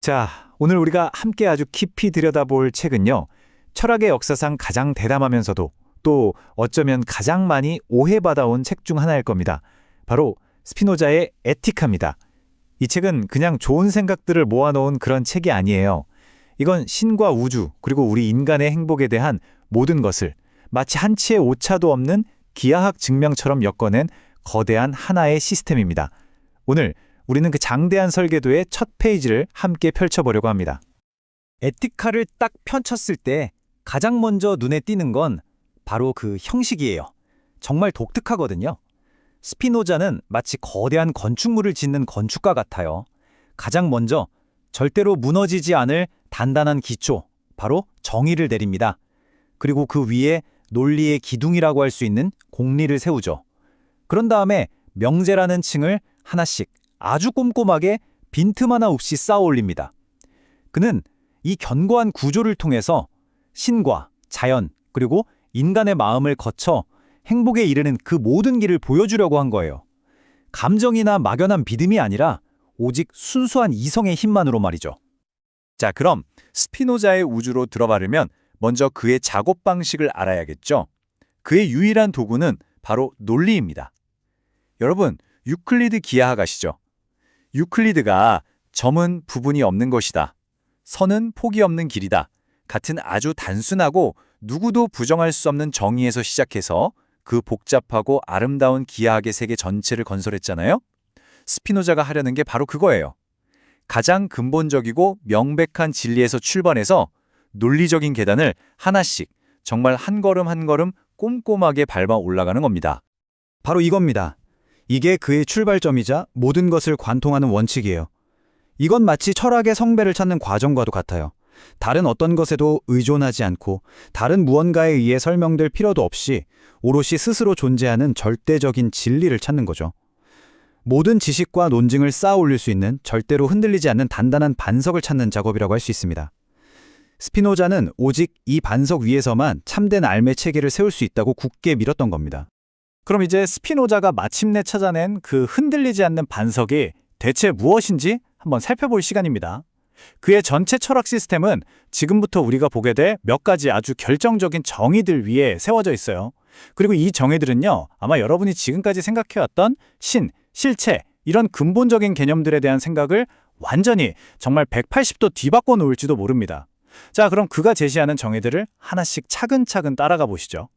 자, 오늘 우리가 함께 아주 깊이 들여다볼 책은요. 철학의 역사상 가장 대담하면서도 또 어쩌면 가장 많이 오해받아온 책 중 하나일 겁니다. 바로 스피노자의 에티카입니다. 이 책은 그냥 좋은 생각들을 모아놓은 그런 책이 아니에요. 이건 신과 우주 그리고 우리 인간의 행복에 대한 모든 것을 마치 한치의 오차도 없는 기하학 증명처럼 엮어낸 거대한 하나의 시스템입니다. 오늘 우리는 그 장대한 설계도의 첫 페이지를 함께 펼쳐보려고 합니다. 에티카를 딱 펼쳤을 때 가장 먼저 눈에 띄는 건 바로 그 형식이에요. 정말 독특하거든요. 스피노자는 마치 거대한 건축물을 짓는 건축가 같아요. 가장 먼저 절대로 무너지지 않을 단단한 기초, 바로 정의를 내립니다. 그리고 그 위에 논리의 기둥이라고 할 수 있는 공리를 세우죠. 그런 다음에 명제라는 층을 하나씩 아주 꼼꼼하게 빈틈 하나 없이 쌓아 올립니다. 그는 이 견고한 구조를 통해서 신과 자연 그리고 인간의 마음을 거쳐 행복에 이르는 그 모든 길을 보여주려고 한 거예요. 감정이나 막연한 믿음이 아니라 오직 순수한 이성의 힘만으로 말이죠. 자, 그럼 스피노자의 우주로 들어가려면 먼저 그의 작업 방식을 알아야겠죠. 그의 유일한 도구는 바로 논리입니다. 여러분, 유클리드 기하학 아시죠? 유클리드가 점은 부분이 없는 것이다, 선은 폭이 없는 길이다 같은 아주 단순하고 누구도 부정할 수 없는 정의에서 시작해서 그 복잡하고 아름다운 기하학의 세계 전체를 건설했잖아요. 스피노자가 하려는 게 바로 그거예요. 가장 근본적이고 명백한 진리에서 출발해서 논리적인 계단을 하나씩 정말 한 걸음 한 걸음 꼼꼼하게 밟아 올라가는 겁니다. 바로 이겁니다. 이게 그의 출발점이자 모든 것을 관통하는 원칙이에요. 이건 마치 철학의 성배를 찾는 과정과도 같아요. 다른 어떤 것에도 의존하지 않고 다른 무언가에 의해 설명될 필요도 없이 오롯이 스스로 존재하는 절대적인 진리를 찾는 거죠. 모든 지식과 논증을 쌓아 올릴 수 있는 절대로 흔들리지 않는 단단한 반석을 찾는 작업이라고 할 수 있습니다. 스피노자는 오직 이 반석 위에서만 참된 삶의 체계를 세울 수 있다고 굳게 믿었던 겁니다. 그럼 이제 스피노자가 마침내 찾아낸 그 흔들리지 않는 반석이 대체 무엇인지 한번 살펴볼 시간입니다. 그의 전체 철학 시스템은 지금부터 우리가 보게 될 몇 가지 아주 결정적인 정의들 위에 세워져 있어요. 그리고 이 정의들은요, 아마 여러분이 지금까지 생각해왔던 신, 실체, 이런 근본적인 개념들에 대한 생각을 완전히 정말 180도 뒤바꿔 놓을지도 모릅니다. 자, 그럼 그가 제시하는 정의들을 하나씩 차근차근 따라가 보시죠.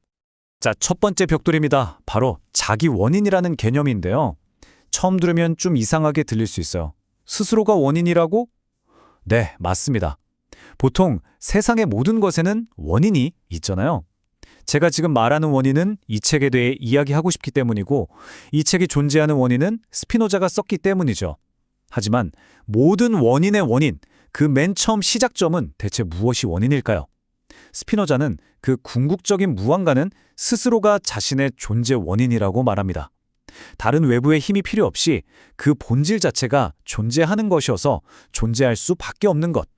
자, 첫 번째 벽돌입니다. 바로 자기 원인이라는 개념인데요. 처음 들으면 좀 이상하게 들릴 수 있어요. 스스로가 원인이라고? 네, 맞습니다. 보통 세상의 모든 것에는 원인이 있잖아요. 제가 지금 말하는 원인은 이 책에 대해 이야기하고 싶기 때문이고 이 책이 존재하는 원인은 스피노자가 썼기 때문이죠. 하지만 모든 원인의 원인, 그 맨 처음 시작점은 대체 무엇이 원인일까요? 스피노자는 그 궁극적인 무언가는 스스로가 자신의 존재 원인이라고 말합니다. 다른 외부의 힘이 필요 없이 그 본질 자체가 존재하는 것이어서 존재할 수밖에 없는 것.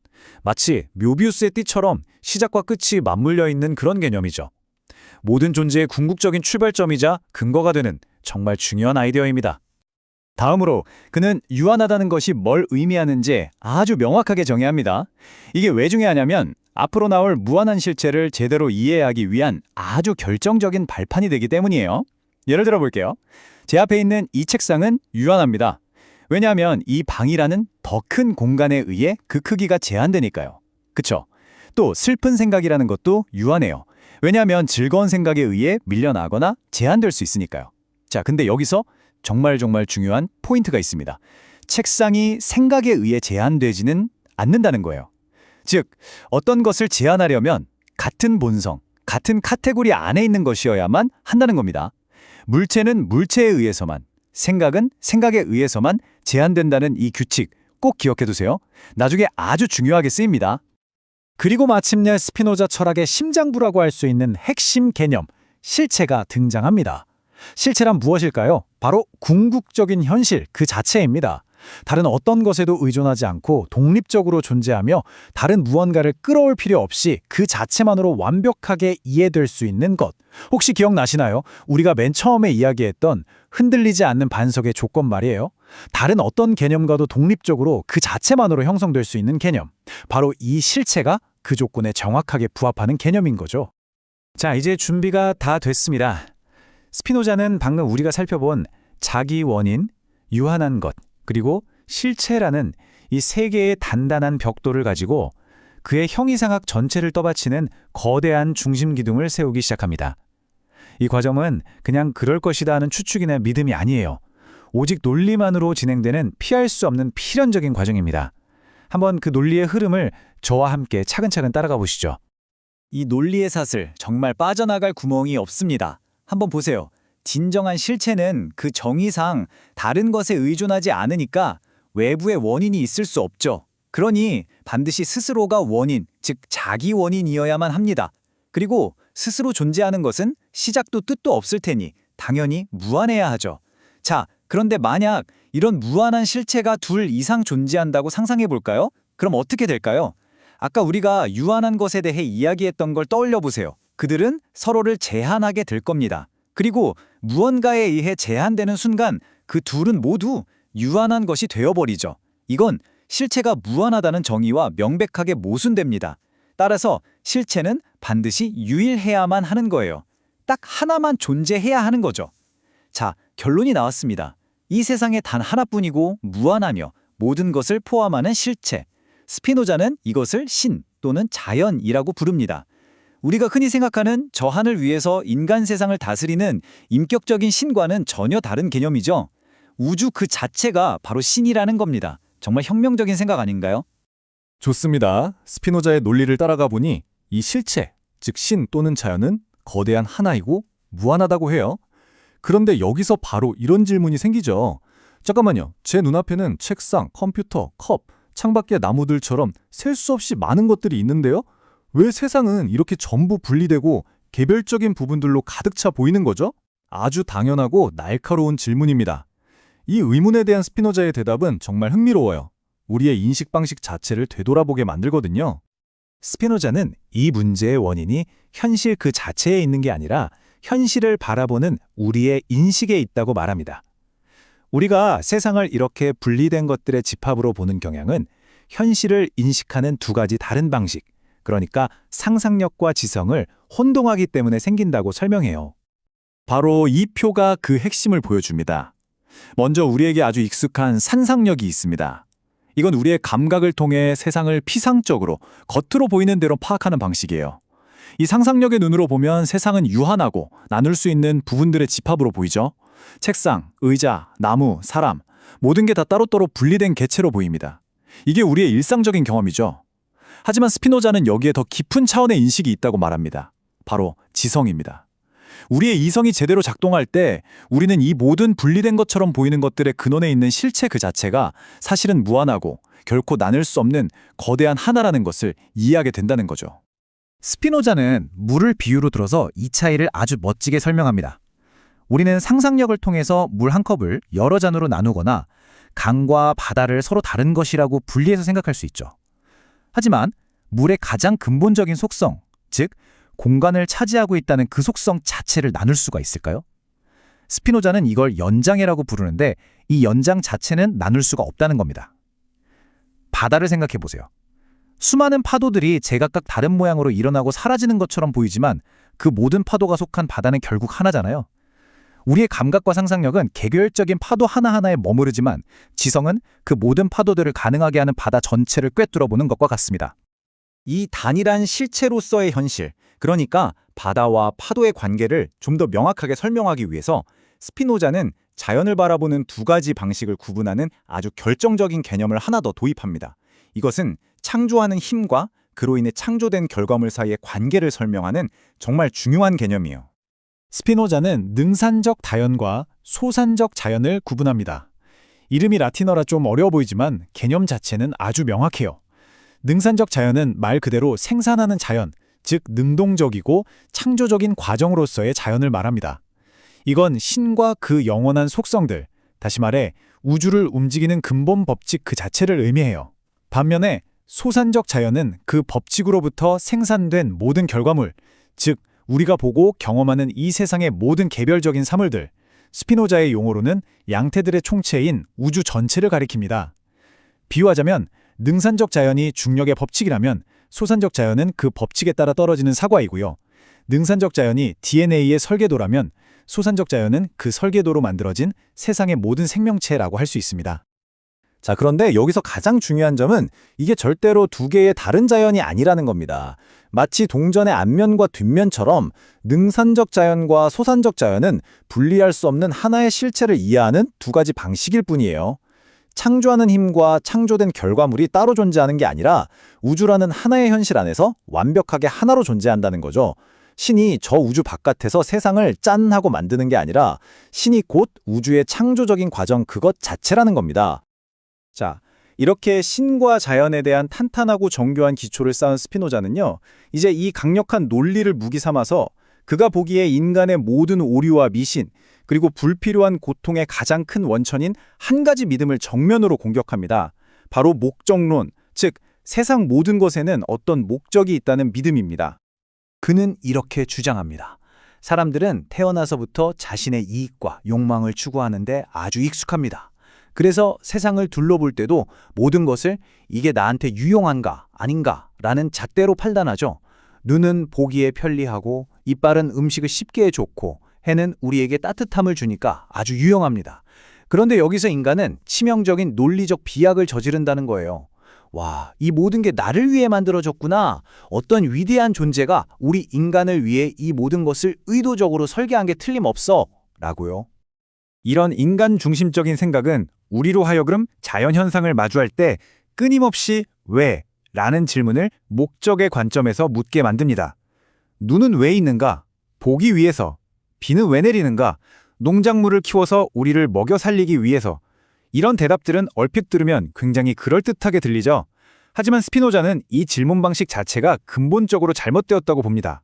마치 묘비우스의 띠처럼 시작과 끝이 맞물려 있는 그런 개념이죠. 모든 존재의 궁극적인 출발점이자 근거가 되는 정말 중요한 아이디어입니다. 다음으로 그는 유한하다는 것이 뭘 의미하는지 아주 명확하게 정의합니다. 이게 왜 중요하냐면 앞으로 나올 무한한 실체를 제대로 이해하기 위한 아주 결정적인 발판이 되기 때문이에요. 예를 들어 볼게요. 제 앞에 있는 이 책상은 유한합니다. 왜냐하면 이 방이라는 더 큰 공간에 의해 그 크기가 제한되니까요. 그쵸? 또 슬픈 생각이라는 것도 유한해요. 왜냐하면 즐거운 생각에 의해 밀려나거나 제한될 수 있으니까요. 자, 근데 여기서 정말 중요한 포인트가 있습니다. 책상이 생각에 의해 제한되지는 않는다는 거예요. 즉, 어떤 것을 제한하려면 같은 본성, 같은 카테고리 안에 있는 것이어야만 한다는 겁니다. 물체는 물체에 의해서만, 생각은 생각에 의해서만 제한된다는 이 규칙 꼭 기억해두세요. 나중에 아주 중요하게 쓰입니다. 그리고 마침내 스피노자 철학의 심장부라고 할 수 있는 핵심 개념, 실체가 등장합니다. 실체란 무엇일까요? 바로 궁극적인 현실 그 자체입니다. 다른 어떤 것에도 의존하지 않고 독립적으로 존재하며 다른 무언가를 끌어올 필요 없이 그 자체만으로 완벽하게 이해될 수 있는 것. 혹시 기억나시나요? 우리가 맨 처음에 이야기했던 흔들리지 않는 반석의 조건 말이에요. 다른 어떤 개념과도 독립적으로 그 자체만으로 형성될 수 있는 개념. 바로 이 실체가 그 조건에 정확하게 부합하는 개념인 거죠. 자, 이제 준비가 다 됐습니다. 스피노자는 방금 우리가 살펴본 자기 원인, 유한한 것, 그리고 실체라는 이 세 개의 단단한 벽돌을 가지고 그의 형이상학 전체를 떠받치는 거대한 중심 기둥을 세우기 시작합니다. 이 과정은 그냥 그럴 것이다 하는 추측이나 믿음이 아니에요. 오직 논리만으로 진행되는 피할 수 없는 필연적인 과정입니다. 한번 그 논리의 흐름을 저와 함께 차근차근 따라가 보시죠. 이 논리의 사슬, 정말 빠져나갈 구멍이 없습니다. 한번 보세요. 진정한 실체는 그 정의상 다른 것에 의존하지 않으니까 외부의 원인이 있을 수 없죠. 그러니 반드시 스스로가 원인, 즉 자기 원인이어야만 합니다. 그리고 스스로 존재하는 것은 시작도 뜻도 없을 테니 당연히 무한해야 하죠. 자, 그런데 만약 이런 무한한 실체가 둘 이상 존재한다고 상상해 볼까요? 그럼 어떻게 될까요? 아까 우리가 유한한 것에 대해 이야기했던 걸 떠올려 보세요. 그들은 서로를 제한하게 될 겁니다. 그리고 무언가에 의해 제한되는 순간 그 둘은 모두 유한한 것이 되어버리죠. 이건 실체가 무한하다는 정의와 명백하게 모순됩니다. 따라서 실체는 반드시 유일해야만 하는 거예요. 딱 하나만 존재해야 하는 거죠. 자, 결론이 나왔습니다. 이 세상에 단 하나뿐이고 무한하며 모든 것을 포함하는 실체. 스피노자는 이것을 신 또는 자연이라고 부릅니다. 우리가 흔히 생각하는 저 하늘 위에서 인간 세상을 다스리는 인격적인 신과는 전혀 다른 개념이죠. 우주 그 자체가 바로 신이라는 겁니다. 정말 혁명적인 생각 아닌가요? 좋습니다. 스피노자의 논리를 따라가 보니 이 실체, 즉 신 또는 자연은 거대한 하나이고 무한하다고 해요. 그런데 여기서 바로 이런 질문이 생기죠. 잠깐만요. 제 눈앞에는 책상, 컴퓨터, 컵, 창밖의 나무들처럼 셀 수 없이 많은 것들이 있는데요? 왜 세상은 이렇게 전부 분리되고 개별적인 부분들로 가득 차 보이는 거죠? 아주 당연하고 날카로운 질문입니다. 이 의문에 대한 스피노자의 대답은 정말 흥미로워요. 우리의 인식 방식 자체를 되돌아보게 만들거든요. 스피노자는 이 문제의 원인이 현실 그 자체에 있는 게 아니라 현실을 바라보는 우리의 인식에 있다고 말합니다. 우리가 세상을 이렇게 분리된 것들의 집합으로 보는 경향은 현실을 인식하는 두 가지 다른 방식, 그러니까 상상력과 지성을 혼동하기 때문에 생긴다고 설명해요. 바로 이 표가 그 핵심을 보여줍니다. 먼저 우리에게 아주 익숙한 산상력이 있습니다. 이건 우리의 감각을 통해 세상을 피상적으로 겉으로 보이는 대로 파악하는 방식이에요. 이 상상력의 눈으로 보면 세상은 유한하고 나눌 수 있는 부분들의 집합으로 보이죠. 책상, 의자, 나무, 사람, 모든 게 다 따로따로 분리된 개체로 보입니다. 이게 우리의 일상적인 경험이죠. 하지만 스피노자는 여기에 더 깊은 차원의 인식이 있다고 말합니다. 바로 지성입니다. 우리의 이성이 제대로 작동할 때 우리는 이 모든 분리된 것처럼 보이는 것들의 근원에 있는 실체 그 자체가 사실은 무한하고 결코 나눌 수 없는 거대한 하나라는 것을 이해하게 된다는 거죠. 스피노자는 물을 비유로 들어서 이 차이를 아주 멋지게 설명합니다. 우리는 상상력을 통해서 물 한 컵을 여러 잔으로 나누거나 강과 바다를 서로 다른 것이라고 분리해서 생각할 수 있죠. 하지만 물의 가장 근본적인 속성, 즉 공간을 차지하고 있다는 그 속성 자체를 나눌 수가 있을까요? 스피노자는 이걸 연장해라고 부르는데 이 연장 자체는 나눌 수가 없다는 겁니다. 바다를 생각해 보세요. 수많은 파도들이 제각각 다른 모양으로 일어나고 사라지는 것처럼 보이지만 그 모든 파도가 속한 바다는 결국 하나잖아요. 우리의 감각과 상상력은 개별적인 파도 하나하나에 머무르지만 지성은 그 모든 파도들을 가능하게 하는 바다 전체를 꿰뚫어 보는 것과 같습니다. 이 단일한 실체로서의 현실, 그러니까 바다와 파도의 관계를 좀 더 명확하게 설명하기 위해서 스피노자는 자연을 바라보는 두 가지 방식을 구분하는 아주 결정적인 개념을 하나 더 도입합니다. 이것은 창조하는 힘과 그로 인해 창조된 결과물 사이의 관계를 설명하는 정말 중요한 개념이에요. 스피노자는 능산적 다연과 소산적 자연을 구분합니다. 이름이 라틴어라 좀 어려워 보이지만 개념 자체는 아주 명확해요. 능산적 자연은 말 그대로 생산하는 자연, 즉 능동적이고 창조적인 과정으로서의 자연을 말합니다. 이건 신과 그 영원한 속성들, 다시 말해 우주를 움직이는 근본 법칙 그 자체를 의미해요. 반면에 소산적 자연은 그 법칙으로부터 생산된 모든 결과물, 즉 우리가 보고 경험하는 이 세상의 모든 개별적인 사물들, 스피노자의 용어로는 양태들의 총체인 우주 전체를 가리킵니다. 비유하자면 능산적 자연이 중력의 법칙이라면 소산적 자연은 그 법칙에 따라 떨어지는 사과이고요. 능산적 자연이 DNA의 설계도라면 소산적 자연은 그 설계도로 만들어진 세상의 모든 생명체라고 할 수 있습니다. 자, 그런데 여기서 가장 중요한 점은 이게 절대로 두 개의 다른 자연이 아니라는 겁니다. 마치 동전의 앞면과 뒷면처럼 능산적 자연과 소산적 자연은 분리할 수 없는 하나의 실체를 이해하는 두 가지 방식일 뿐이에요. 창조하는 힘과 창조된 결과물이 따로 존재하는 게 아니라 우주라는 하나의 현실 안에서 완벽하게 하나로 존재한다는 거죠. 신이 저 우주 바깥에서 세상을 짠 하고 만드는 게 아니라 신이 곧 우주의 창조적인 과정 그것 자체라는 겁니다. 자, 이렇게 신과 자연에 대한 탄탄하고 정교한 기초를 쌓은 스피노자는요, 이제 이 강력한 논리를 무기 삼아서 그가 보기에 인간의 모든 오류와 미신, 그리고 불필요한 고통의 가장 큰 원천인 한 가지 믿음을 정면으로 공격합니다. 바로 목적론, 즉 세상 모든 것에는 어떤 목적이 있다는 믿음입니다. 그는 이렇게 주장합니다. 사람들은 태어나서부터 자신의 이익과 욕망을 추구하는데 아주 익숙합니다. 그래서 세상을 둘러볼 때도 모든 것을 이게 나한테 유용한가 아닌가 라는 잣대로 판단하죠. 눈은 보기에 편리하고 이빨은 음식을 씹기에 좋고 해는 우리에게 따뜻함을 주니까 아주 유용합니다. 그런데 여기서 인간은 치명적인 논리적 비약을 저지른다는 거예요. 와, 이 모든 게 나를 위해 만들어졌구나. 어떤 위대한 존재가 우리 인간을 위해 이 모든 것을 의도적으로 설계한 게 틀림없어. 라고요. 이런 인간 중심적인 생각은 우리로 하여금 자연현상을 마주할 때 끊임없이 왜? 라는 질문을 목적의 관점에서 묻게 만듭니다. 눈은 왜 있는가? 보기 위해서. 비는 왜 내리는가? 농작물을 키워서 우리를 먹여 살리기 위해서. 이런 대답들은 얼핏 들으면 굉장히 그럴듯하게 들리죠. 하지만 스피노자는 이 질문 방식 자체가 근본적으로 잘못되었다고 봅니다.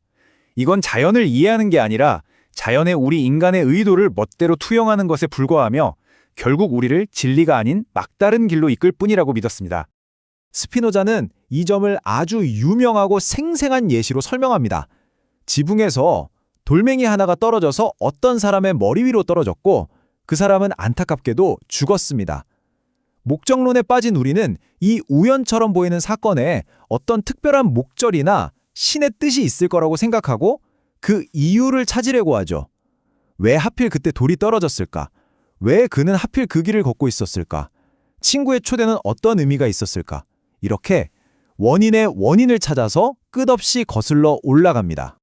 이건 자연을 이해하는 게 아니라 자연의 우리 인간의 의도를 멋대로 투영하는 것에 불과하며 결국 우리를 진리가 아닌 막다른 길로 이끌 뿐이라고 믿었습니다. 스피노자는 이 점을 아주 유명하고 생생한 예시로 설명합니다. 지붕에서 돌멩이 하나가 떨어져서 어떤 사람의 머리 위로 떨어졌고 그 사람은 안타깝게도 죽었습니다. 목적론에 빠진 우리는 이 우연처럼 보이는 사건에 어떤 특별한 목적이나 신의 뜻이 있을 거라고 생각하고 그 이유를 찾으려고 하죠. 왜 하필 그때 돌이 떨어졌을까? 왜 그는 하필 그 길을 걷고 있었을까? 친구의 초대는 어떤 의미가 있었을까? 이렇게 원인의 원인을 찾아서 끝없이 거슬러 올라갑니다.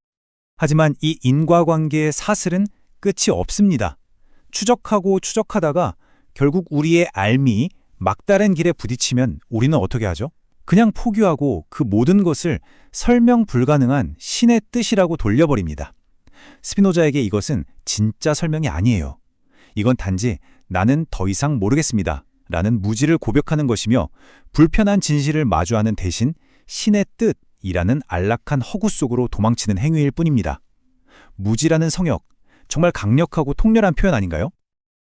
하지만 이 인과관계의 사슬은 끝이 없습니다. 추적하고 추적하다가 결국 우리의 알미, 막다른 길에 부딪히면 우리는 어떻게 하죠? 그냥 포기하고 그 모든 것을 설명 불가능한 신의 뜻이라고 돌려버립니다. 스피노자에게 이것은 진짜 설명이 아니에요. 이건 단지 나는 더 이상 모르겠습니다. 라는 무지를 고백하는 것이며 불편한 진실을 마주하는 대신 신의 뜻이라는 안락한 허구 속으로 도망치는 행위일 뿐입니다. 무지라는 성역, 정말 강력하고 통렬한 표현 아닌가요?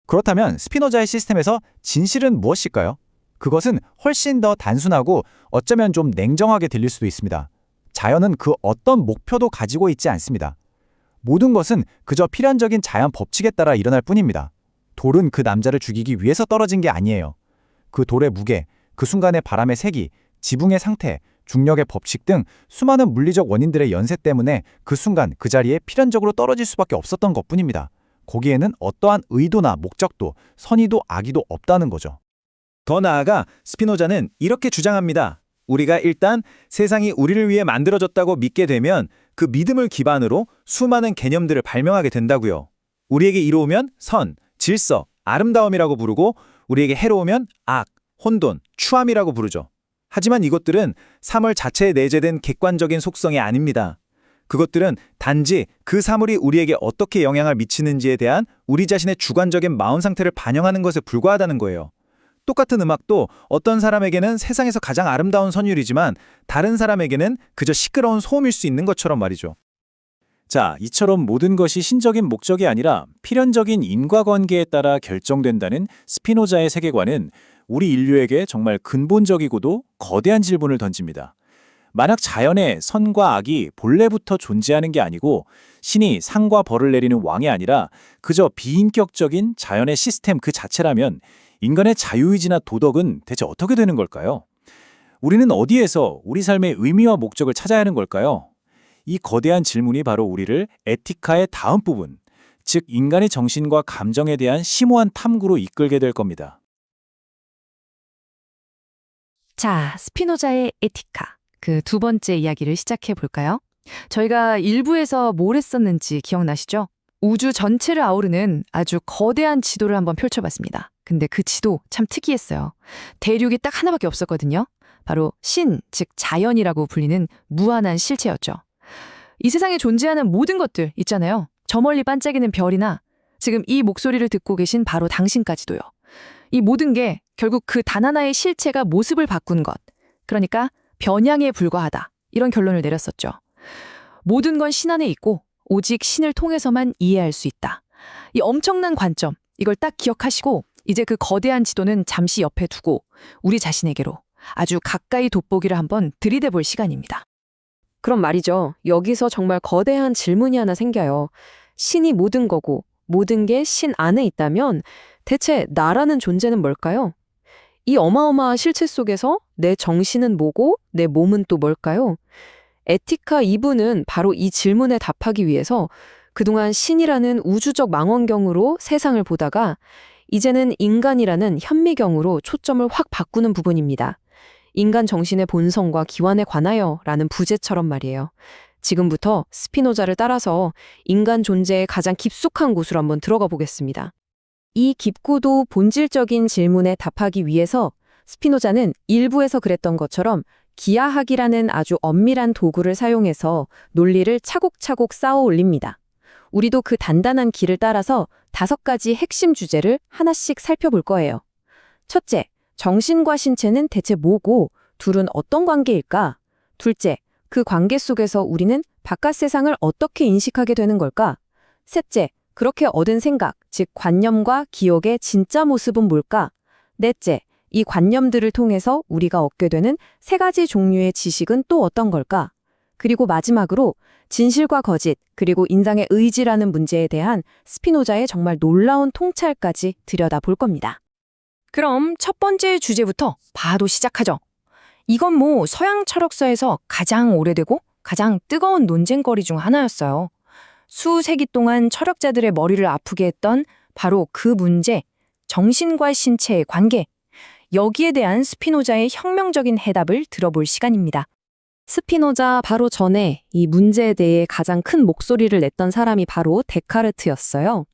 그렇다면 스피노자의 시스템에서 진실은 무엇일까요? 그것은 훨씬 더 단순하고 어쩌면 좀 냉정하게 들릴 수도 있습니다. 자연은 그 어떤 목표도 가지고 있지 않습니다. 모든 것은 그저 필연적인 자연 법칙에 따라 일어날 뿐입니다. 돌은 그 남자를 죽이기 위해서 떨어진 게 아니에요. 그 돌의 무게, 그 순간의 바람의 세기, 지붕의 상태, 중력의 법칙 등 수많은 물리적 원인들의 연쇄 때문에 그 순간 그 자리에 필연적으로 떨어질 수밖에 없었던 것뿐입니다. 거기에는 어떠한 의도나 목적도 선의도 악의도 없다는 거죠. 더 나아가 스피노자는 이렇게 주장합니다. 우리가 일단 세상이 우리를 위해 만들어졌다고 믿게 되면 그 믿음을 기반으로 수많은 개념들을 발명하게 된다고요. 우리에게 이로우면 선, 질서, 아름다움이라고 부르고 우리에게 해로우면 악, 혼돈, 추함이라고 부르죠. 하지만 이것들은 사물 자체에 내재된 객관적인 속성이 아닙니다. 그것들은 단지 그 사물이 우리에게 어떻게 영향을 미치는지에 대한 우리 자신의 주관적인 마음 상태를 반영하는 것에 불과하다는 거예요. 똑같은 음악도 어떤 사람에게는 세상에서 가장 아름다운 선율이지만 다른 사람에게는 그저 시끄러운 소음일 수 있는 것처럼 말이죠. 자, 이처럼 모든 것이 신적인 목적이 아니라 필연적인 인과관계에 따라 결정된다는 스피노자의 세계관은 우리 인류에게 정말 근본적이고도 거대한 질문을 던집니다. 만약 자연에 선과 악이 본래부터 존재하는 게 아니고 신이 상과 벌을 내리는 왕이 아니라 그저 비인격적인 자연의 시스템 그 자체라면 인간의 자유의지나 도덕은 대체 어떻게 되는 걸까요? 우리는 어디에서 우리 삶의 의미와 목적을 찾아야 하는 걸까요? 이 거대한 질문이 바로 우리를 에티카의 다음 부분, 즉 인간의 정신과 감정에 대한 심오한 탐구로 이끌게 될 겁니다. 자, 스피노자의 에티카. 그 두 번째 이야기를 시작해 볼까요? 저희가 일부에서 뭘 했었는지 기억나시죠? 우주 전체를 아우르는 아주 거대한 지도를 한번 펼쳐봤습니다. 근데 그 지도 참 특이했어요. 대륙이 딱 하나밖에 없었거든요. 바로 신, 즉 자연이라고 불리는 무한한 실체였죠. 이 세상에 존재하는 모든 것들 있잖아요. 저 멀리 반짝이는 별이나 지금 이 목소리를 듣고 계신 바로 당신까지도요. 이 모든 게 결국 그 단 하나의 실체가 모습을 바꾼 것, 그러니까 변양에 불과하다, 이런 결론을 내렸었죠. 모든 건 신 안에 있고 오직 신을 통해서만 이해할 수 있다. 이 엄청난 관점, 이걸 딱 기억하시고 이제 그 거대한 지도는 잠시 옆에 두고 우리 자신에게로 아주 가까이 돋보기를 한번 들이대볼 시간입니다. 그럼 말이죠. 여기서 정말 거대한 질문이 하나 생겨요. 신이 모든 거고 모든 게 신 안에 있다면 대체 나라는 존재는 뭘까요? 이 어마어마한 실체 속에서 내 정신은 뭐고 내 몸은 또 뭘까요? 에티카 2부는 바로 이 질문에 답하기 위해서 그동안 신이라는 우주적 망원경으로 세상을 보다가 이제는 인간이라는 현미경으로 초점을 확 바꾸는 부분입니다. 인간 정신의 본성과 기원에 관하여 라는 부제처럼 말이에요. 지금부터 스피노자를 따라서 인간 존재의 가장 깊숙한 곳으로 한번 들어가 보겠습니다. 이 깊고도 본질적인 질문에 답하기 위해서 스피노자는 일부에서 그랬던 것처럼 기하학이라는 아주 엄밀한 도구를 사용해서 논리를 차곡차곡 쌓아 올립니다. 우리도 그 단단한 길을 따라서 5가지 핵심 주제를 하나씩 살펴볼 거예요. 첫째, 정신과 신체는 대체 뭐고 둘은 어떤 관계일까? 둘째, 그 관계 속에서 우리는 바깥 세상을 어떻게 인식하게 되는 걸까? 셋째, 그렇게 얻은 생각, 즉 관념과 기억의 진짜 모습은 뭘까? 넷째, 이 관념들을 통해서 우리가 얻게 되는 3가지 종류의 지식은 또 어떤 걸까? 그리고 마지막으로 진실과 거짓, 그리고 인상의 의지라는 문제에 대한 스피노자의 정말 놀라운 통찰까지 들여다볼 겁니다. 그럼 첫 번째 주제부터 바로 시작하죠. 이건 뭐 서양 철학사에서 가장 오래되고 가장 뜨거운 논쟁거리 중 하나였어요. 수세기 동안 철학자들의 머리를 아프게 했던 바로 그 문제, 정신과 신체의 관계. 여기에 대한 스피노자의 혁명적인 해답을 들어볼 시간입니다. 스피노자 바로 전에 이 문제에 대해 가장 큰 목소리를 냈던 사람이 바로 데카르트였어요.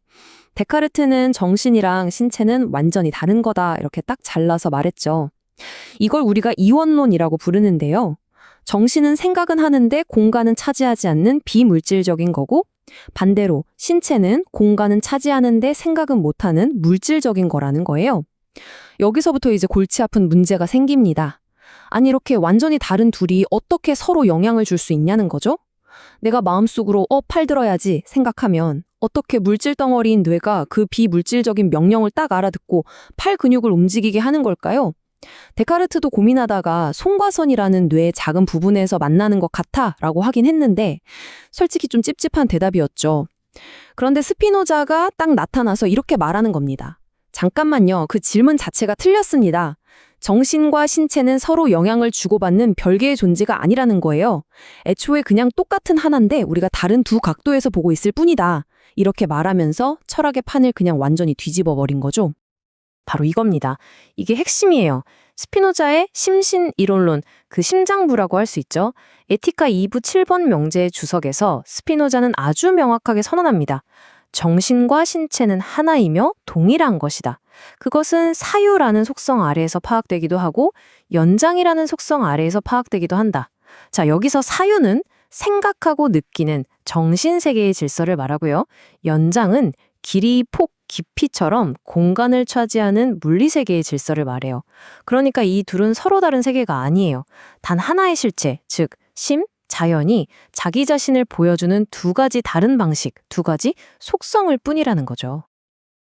데카르트는 정신이랑 신체는 완전히 다른 거다 이렇게 딱 잘라서 말했죠. 이걸 우리가 이원론이라고 부르는데요. 정신은 생각은 하는데 공간은 차지하지 않는 비물질적인 거고 반대로 신체는 공간은 차지하는데 생각은 못하는 물질적인 거라는 거예요. 여기서부터 이제 골치 아픈 문제가 생깁니다. 아니 이렇게 완전히 다른 둘이 어떻게 서로 영향을 줄 수 있냐는 거죠? 내가 마음속으로 팔 들어야지 생각하면 어떻게 물질 덩어리인 뇌가 그 비물질적인 명령을 딱 알아듣고 팔 근육을 움직이게 하는 걸까요? 데카르트도 고민하다가 송과선이라는 뇌의 작은 부분에서 만나는 것 같아 라고 하긴 했는데 솔직히 좀 찝찝한 대답이었죠. 그런데 스피노자가 딱 나타나서 이렇게 말하는 겁니다. 잠깐만요. 그 질문 자체가 틀렸습니다. 정신과 신체는 서로 영향을 주고받는 별개의 존재가 아니라는 거예요. 애초에 그냥 똑같은 하나인데 우리가 다른 두 각도에서 보고 있을 뿐이다. 이렇게 말하면서 철학의 판을 그냥 완전히 뒤집어 버린 거죠. 바로 이겁니다. 이게 핵심이에요. 스피노자의 심신이론론, 그 심장부라고 할 수 있죠. 에티카 2부 7번 명제의 주석에서 스피노자는 아주 명확하게 선언합니다. 정신과 신체는 하나이며 동일한 것이다. 그것은 사유라는 속성 아래에서 파악되기도 하고 연장이라는 속성 아래에서 파악되기도 한다. 자, 여기서 사유는 생각하고 느끼는 정신세계의 질서를 말하고요. 연장은 길이, 폭, 깊이처럼 공간을 차지하는 물리세계의 질서를 말해요. 그러니까 이 둘은 서로 다른 세계가 아니에요. 단 하나의 실체, 즉 심, 자연이 자기 자신을 보여주는 2가지 다른 방식, 2가지 속성을 뿐이라는 거죠.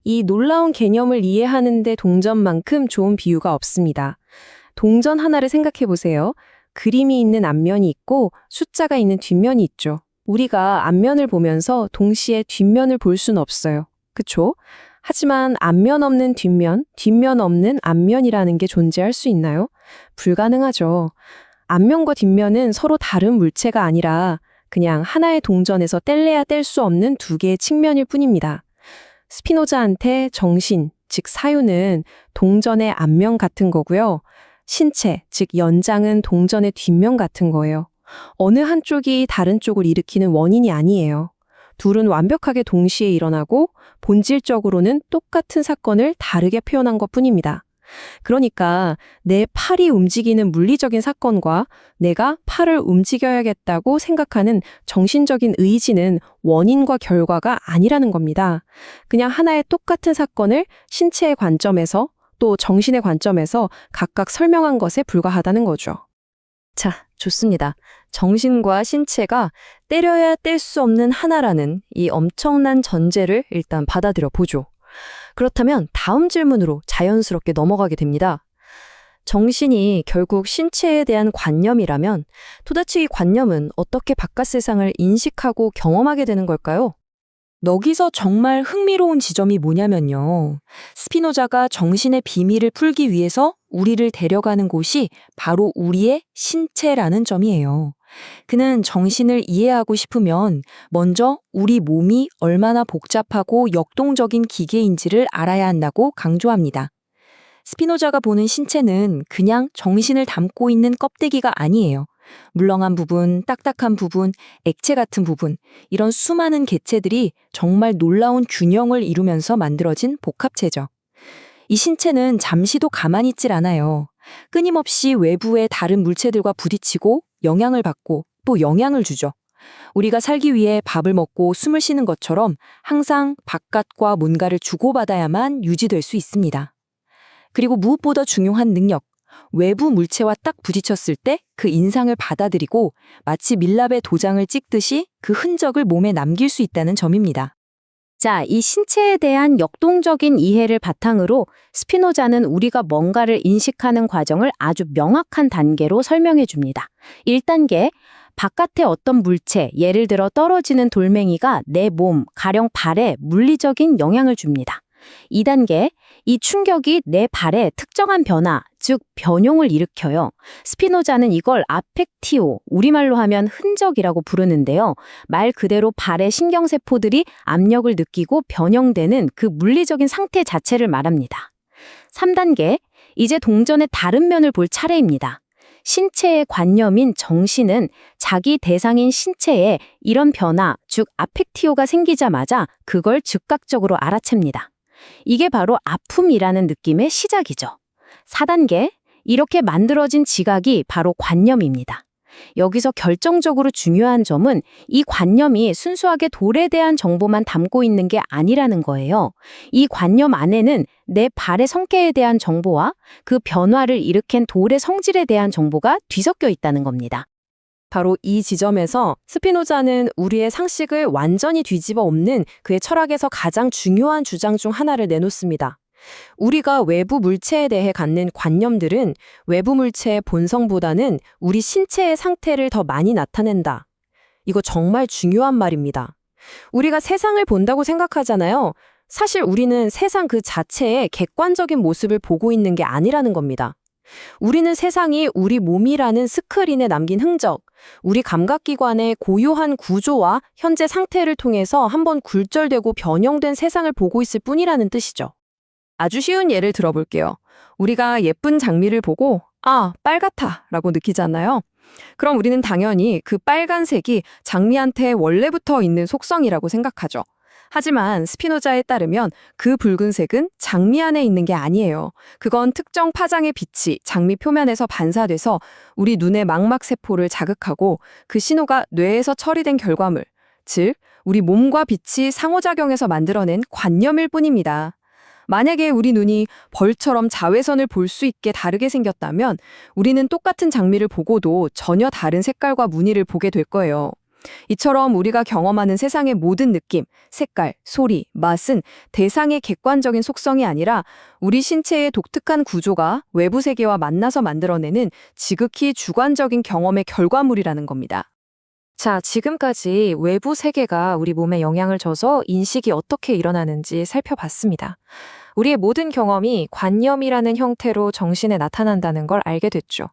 이 놀라운 개념을 이해하는데 동전만큼 좋은 비유가 없습니다. 동전 하나를 생각해 보세요. 그림이 있는 앞면이 있고 숫자가 있는 뒷면이 있죠. 우리가 앞면을 보면서 동시에 뒷면을 볼 수는 없어요. 그쵸? 하지만 앞면 없는 뒷면, 뒷면 없는 앞면이라는 게 존재할 수 있나요? 불가능하죠. 앞면과 뒷면은 서로 다른 물체가 아니라 그냥 하나의 동전에서 뗄래야 뗄 수 없는 두 개의 측면일 뿐입니다. 스피노자한테 정신, 즉 사유는 동전의 앞면 같은 거고요. 신체, 즉 연장은 동전의 뒷면 같은 거예요. 어느 한쪽이 다른 쪽을 일으키는 원인이 아니에요. 둘은 완벽하게 동시에 일어나고 본질적으로는 똑같은 사건을 다르게 표현한 것뿐입니다. 그러니까 내 팔이 움직이는 물리적인 사건과 내가 팔을 움직여야겠다고 생각하는 정신적인 의지는 원인과 결과가 아니라는 겁니다. 그냥 하나의 똑같은 사건을 신체의 관점에서 또 정신의 관점에서 각각 설명한 것에 불과하다는 거죠. 자, 좋습니다. 정신과 신체가 때려야 뗄 수 없는 하나라는 이 엄청난 전제를 일단 받아들여 보죠. 그렇다면 다음 질문으로 자연스럽게 넘어가게 됩니다. 정신이 결국 신체에 대한 관념이라면 도대체 이 관념은 어떻게 바깥 세상을 인식하고 경험하게 되는 걸까요? 여기서 정말 흥미로운 지점이 뭐냐면요. 스피노자가 정신의 비밀을 풀기 위해서 우리를 데려가는 곳이 바로 우리의 신체라는 점이에요. 그는 정신을 이해하고 싶으면 먼저 우리 몸이 얼마나 복잡하고 역동적인 기계인지를 알아야 한다고 강조합니다. 스피노자가 보는 신체는 그냥 정신을 담고 있는 껍데기가 아니에요. 물렁한 부분, 딱딱한 부분, 액체 같은 부분, 이런 수많은 개체들이 정말 놀라운 균형을 이루면서 만들어진 복합체죠. 이 신체는 잠시도 가만히 있질 않아요. 끊임없이 외부의 다른 물체들과 부딪히고 영향을 받고 또 영향을 주죠. 우리가 살기 위해 밥을 먹고 숨을 쉬는 것처럼 항상 바깥과 뭔가를 주고받아야만 유지될 수 있습니다. 그리고 무엇보다 중요한 능력, 외부 물체와 딱 부딪혔을 때 그 인상을 받아들이고 마치 밀랍에 도장을 찍듯이 그 흔적을 몸에 남길 수 있다는 점입니다. 자, 이 신체에 대한 역동적인 이해를 바탕으로 스피노자는 우리가 뭔가를 인식하는 과정을 아주 명확한 단계로 설명해 줍니다. 1단계, 바깥의 어떤 물체, 예를 들어 떨어지는 돌멩이가 내 몸, 가령 발에 물리적인 영향을 줍니다. 2단계, 이 충격이 내 발에 특정한 변화, 즉 변용을 일으켜요. 스피노자는 이걸 아펙티오, 우리말로 하면 흔적이라고 부르는데요. 말 그대로 발의 신경세포들이 압력을 느끼고 변형되는 그 물리적인 상태 자체를 말합니다. 3단계, 이제 동전의 다른 면을 볼 차례입니다. 신체의 관념인 정신은 자기 대상인 신체에 이런 변화, 즉 아펙티오가 생기자마자 그걸 즉각적으로 알아챕니다. 이게 바로 아픔이라는 느낌의 시작이죠. 4단계, 이렇게 만들어진 지각이 바로 관념입니다. 여기서 결정적으로 중요한 점은 이 관념이 순수하게 돌에 대한 정보만 담고 있는 게 아니라는 거예요. 이 관념 안에는 내 발의 성격에 대한 정보와 그 변화를 일으킨 돌의 성질에 대한 정보가 뒤섞여 있다는 겁니다. 바로 이 지점에서 스피노자는 우리의 상식을 완전히 뒤집어 엎는 그의 철학에서 가장 중요한 주장 중 하나를 내놓습니다. 우리가 외부 물체에 대해 갖는 관념들은 외부 물체의 본성보다는 우리 신체의 상태를 더 많이 나타낸다. 이거 정말 중요한 말입니다. 우리가 세상을 본다고 생각하잖아요. 사실 우리는 세상 그 자체의 객관적인 모습을 보고 있는 게 아니라는 겁니다. 우리는 세상이 우리 몸이라는 스크린에 남긴 흔적, 우리 감각기관의 고유한 구조와 현재 상태를 통해서 한번 굴절되고 변형된 세상을 보고 있을 뿐이라는 뜻이죠. 아주 쉬운 예를 들어볼게요. 우리가 예쁜 장미를 보고 아, 빨갛다 라고 느끼잖아요. 그럼 우리는 당연히 그 빨간색이 장미한테 원래부터 있는 속성이라고 생각하죠. 하지만 스피노자에 따르면 그 붉은색은 장미 안에 있는 게 아니에요. 그건 특정 파장의 빛이 장미 표면에서 반사돼서 우리 눈의 망막세포를 자극하고 그 신호가 뇌에서 처리된 결과물, 즉 우리 몸과 빛이 상호작용해서 만들어낸 관념일 뿐입니다. 만약에 우리 눈이 벌처럼 자외선을 볼 수 있게 다르게 생겼다면 우리는 똑같은 장미를 보고도 전혀 다른 색깔과 무늬를 보게 될 거예요. 이처럼 우리가 경험하는 세상의 모든 느낌, 색깔, 소리, 맛은 대상의 객관적인 속성이 아니라 우리 신체의 독특한 구조가 외부 세계와 만나서 만들어내는 지극히 주관적인 경험의 결과물이라는 겁니다. 자, 지금까지 외부 세계가 우리 몸에 영향을 줘서 인식이 어떻게 일어나는지 살펴봤습니다. 우리의 모든 경험이 관념이라는 형태로 정신에 나타난다는 걸 알게 됐죠.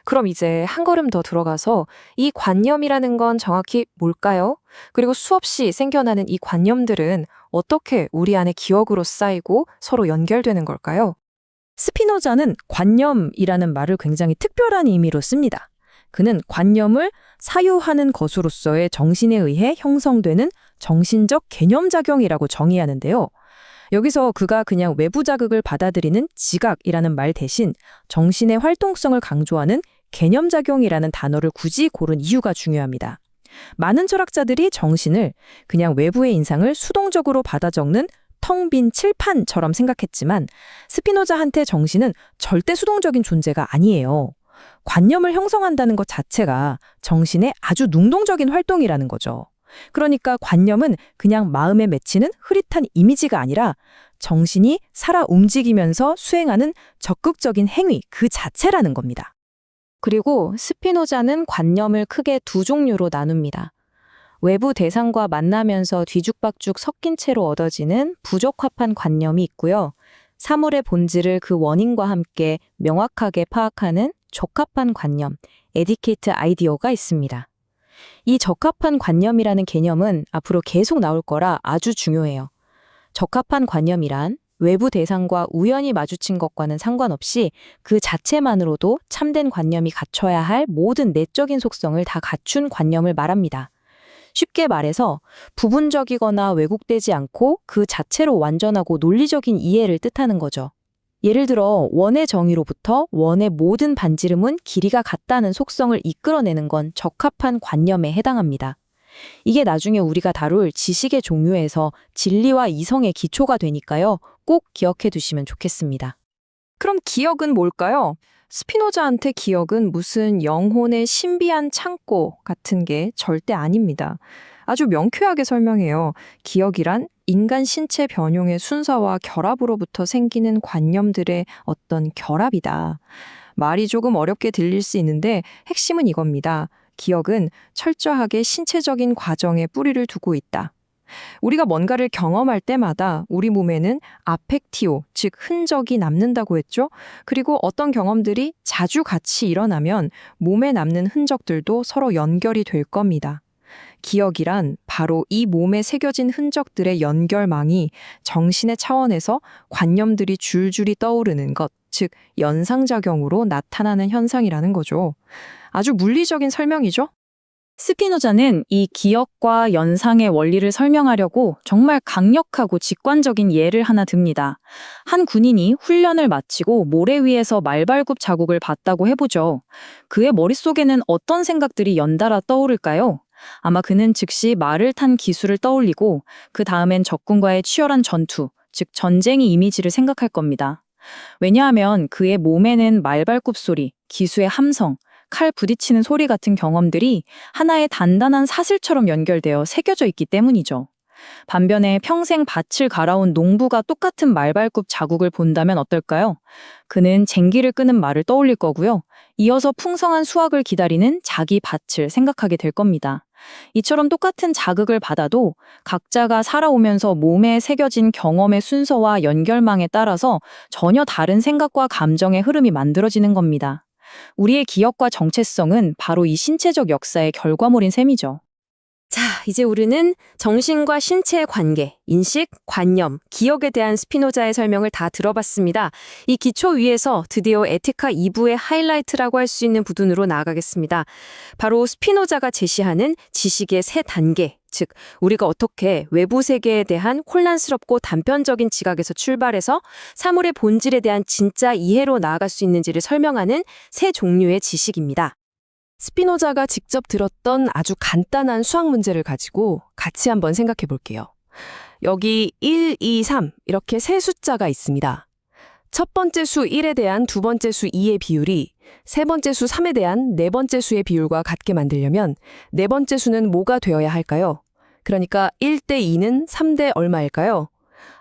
그럼 이제 한 걸음 더 들어가서 이 관념이라는 건 정확히 뭘까요? 그리고 수없이 생겨나는 이 관념들은 어떻게 우리 안에 기억으로 쌓이고 서로 연결되는 걸까요? 스피노자는 관념이라는 말을 굉장히 특별한 의미로 씁니다. 그는 관념을 사유하는 것으로서의 정신에 의해 형성되는 정신적 개념작용이라고 정의하는데요. 여기서 그가 그냥 외부 자극을 받아들이는 지각이라는 말 대신 정신의 활동성을 강조하는 개념작용이라는 단어를 굳이 고른 이유가 중요합니다. 많은 철학자들이 정신을 그냥 외부의 인상을 수동적으로 받아 적는 텅 빈 칠판처럼 생각했지만 스피노자한테 정신은 절대 수동적인 존재가 아니에요. 관념을 형성한다는 것 자체가 정신의 아주 능동적인 활동이라는 거죠. 그러니까 관념은 그냥 마음에 맺히는 흐릿한 이미지가 아니라 정신이 살아 움직이면서 수행하는 적극적인 행위 그 자체라는 겁니다. 그리고 스피노자는 관념을 크게 두 종류로 나눕니다. 외부 대상과 만나면서 뒤죽박죽 섞인 채로 얻어지는 부적합한 관념이 있고요. 사물의 본질을 그 원인과 함께 명확하게 파악하는 적합한 관념, 에디케이트 아이디어가 있습니다. 이 적합한 관념이라는 개념은 앞으로 계속 나올 거라 아주 중요해요. 적합한 관념이란 외부 대상과 우연히 마주친 것과는 상관없이 그 자체만으로도 참된 관념이 갖춰야 할 모든 내적인 속성을 다 갖춘 관념을 말합니다. 쉽게 말해서 부분적이거나 왜곡되지 않고 그 자체로 완전하고 논리적인 이해를 뜻하는 거죠. 예를 들어 원의 정의로부터 원의 모든 반지름은 길이가 같다는 속성을 이끌어내는 건 적합한 관념에 해당합니다. 이게 나중에 우리가 다룰 지식의 종류에서 진리와 이성의 기초가 되니까요. 꼭 기억해 두시면 좋겠습니다. 그럼 기억은 뭘까요? 스피노자한테 기억은 무슨 영혼의 신비한 창고 같은 게 절대 아닙니다. 아주 명쾌하게 설명해요. 기억이란 인간 신체 변용의 순서와 결합으로부터 생기는 관념들의 어떤 결합이다. 말이 조금 어렵게 들릴 수 있는데 핵심은 이겁니다. 기억은 철저하게 신체적인 과정에 뿌리를 두고 있다. 우리가 뭔가를 경험할 때마다 우리 몸에는 아펙티오, 즉 흔적이 남는다고 했죠. 그리고 어떤 경험들이 자주 같이 일어나면 몸에 남는 흔적들도 서로 연결이 될 겁니다. 기억이란 바로 이 몸에 새겨진 흔적들의 연결망이 정신의 차원에서 관념들이 줄줄이 떠오르는 것, 즉 연상작용으로 나타나는 현상이라는 거죠. 아주 물리적인 설명이죠? 스피노자는 이 기억과 연상의 원리를 설명하려고 정말 강력하고 직관적인 예를 하나 듭니다. 한 군인이 훈련을 마치고 모래 위에서 말발굽 자국을 봤다고 해보죠. 그의 머릿속에는 어떤 생각들이 연달아 떠오를까요? 아마 그는 즉시 말을 탄 기술을 떠올리고 그 다음엔 적군과의 치열한 전투, 즉 전쟁의 이미지를 생각할 겁니다. 왜냐하면 그의 몸에는 말발굽 소리, 기수의 함성, 칼 부딪히는 소리 같은 경험들이 하나의 단단한 사슬처럼 연결되어 새겨져 있기 때문이죠. 반면에 평생 밭을 갈아온 농부가 똑같은 말발굽 자국을 본다면 어떨까요? 그는 쟁기를 끄는 말을 떠올릴 거고요. 이어서 풍성한 수확을 기다리는 자기 밭을 생각하게 될 겁니다. 이처럼 똑같은 자극을 받아도 각자가 살아오면서 몸에 새겨진 경험의 순서와 연결망에 따라서 전혀 다른 생각과 감정의 흐름이 만들어지는 겁니다. 우리의 기억과 정체성은 바로 이 신체적 역사의 결과물인 셈이죠. 자, 이제 우리는 정신과 신체의 관계, 인식, 관념, 기억에 대한 스피노자의 설명을 다 들어봤습니다. 이 기초 위에서 드디어 에티카 2부의 하이라이트라고 할 수 있는 부분으로 나아가겠습니다. 바로 스피노자가 제시하는 지식의 세 단계, 즉 우리가 어떻게 외부 세계에 대한 혼란스럽고 단편적인 지각에서 출발해서 사물의 본질에 대한 진짜 이해로 나아갈 수 있는지를 설명하는 세 종류의 지식입니다. 스피노자가 직접 들었던 아주 간단한 수학 문제를 가지고 같이 한번 생각해 볼게요. 여기 1, 2, 3 이렇게 세 숫자가 있습니다. 첫 번째 수 1에 대한 두 번째 수 2의 비율이 세 번째 수 3에 대한 네 번째 수의 비율과 같게 만들려면 네 번째 수는 뭐가 되어야 할까요? 그러니까 1대 2는 3대 얼마일까요?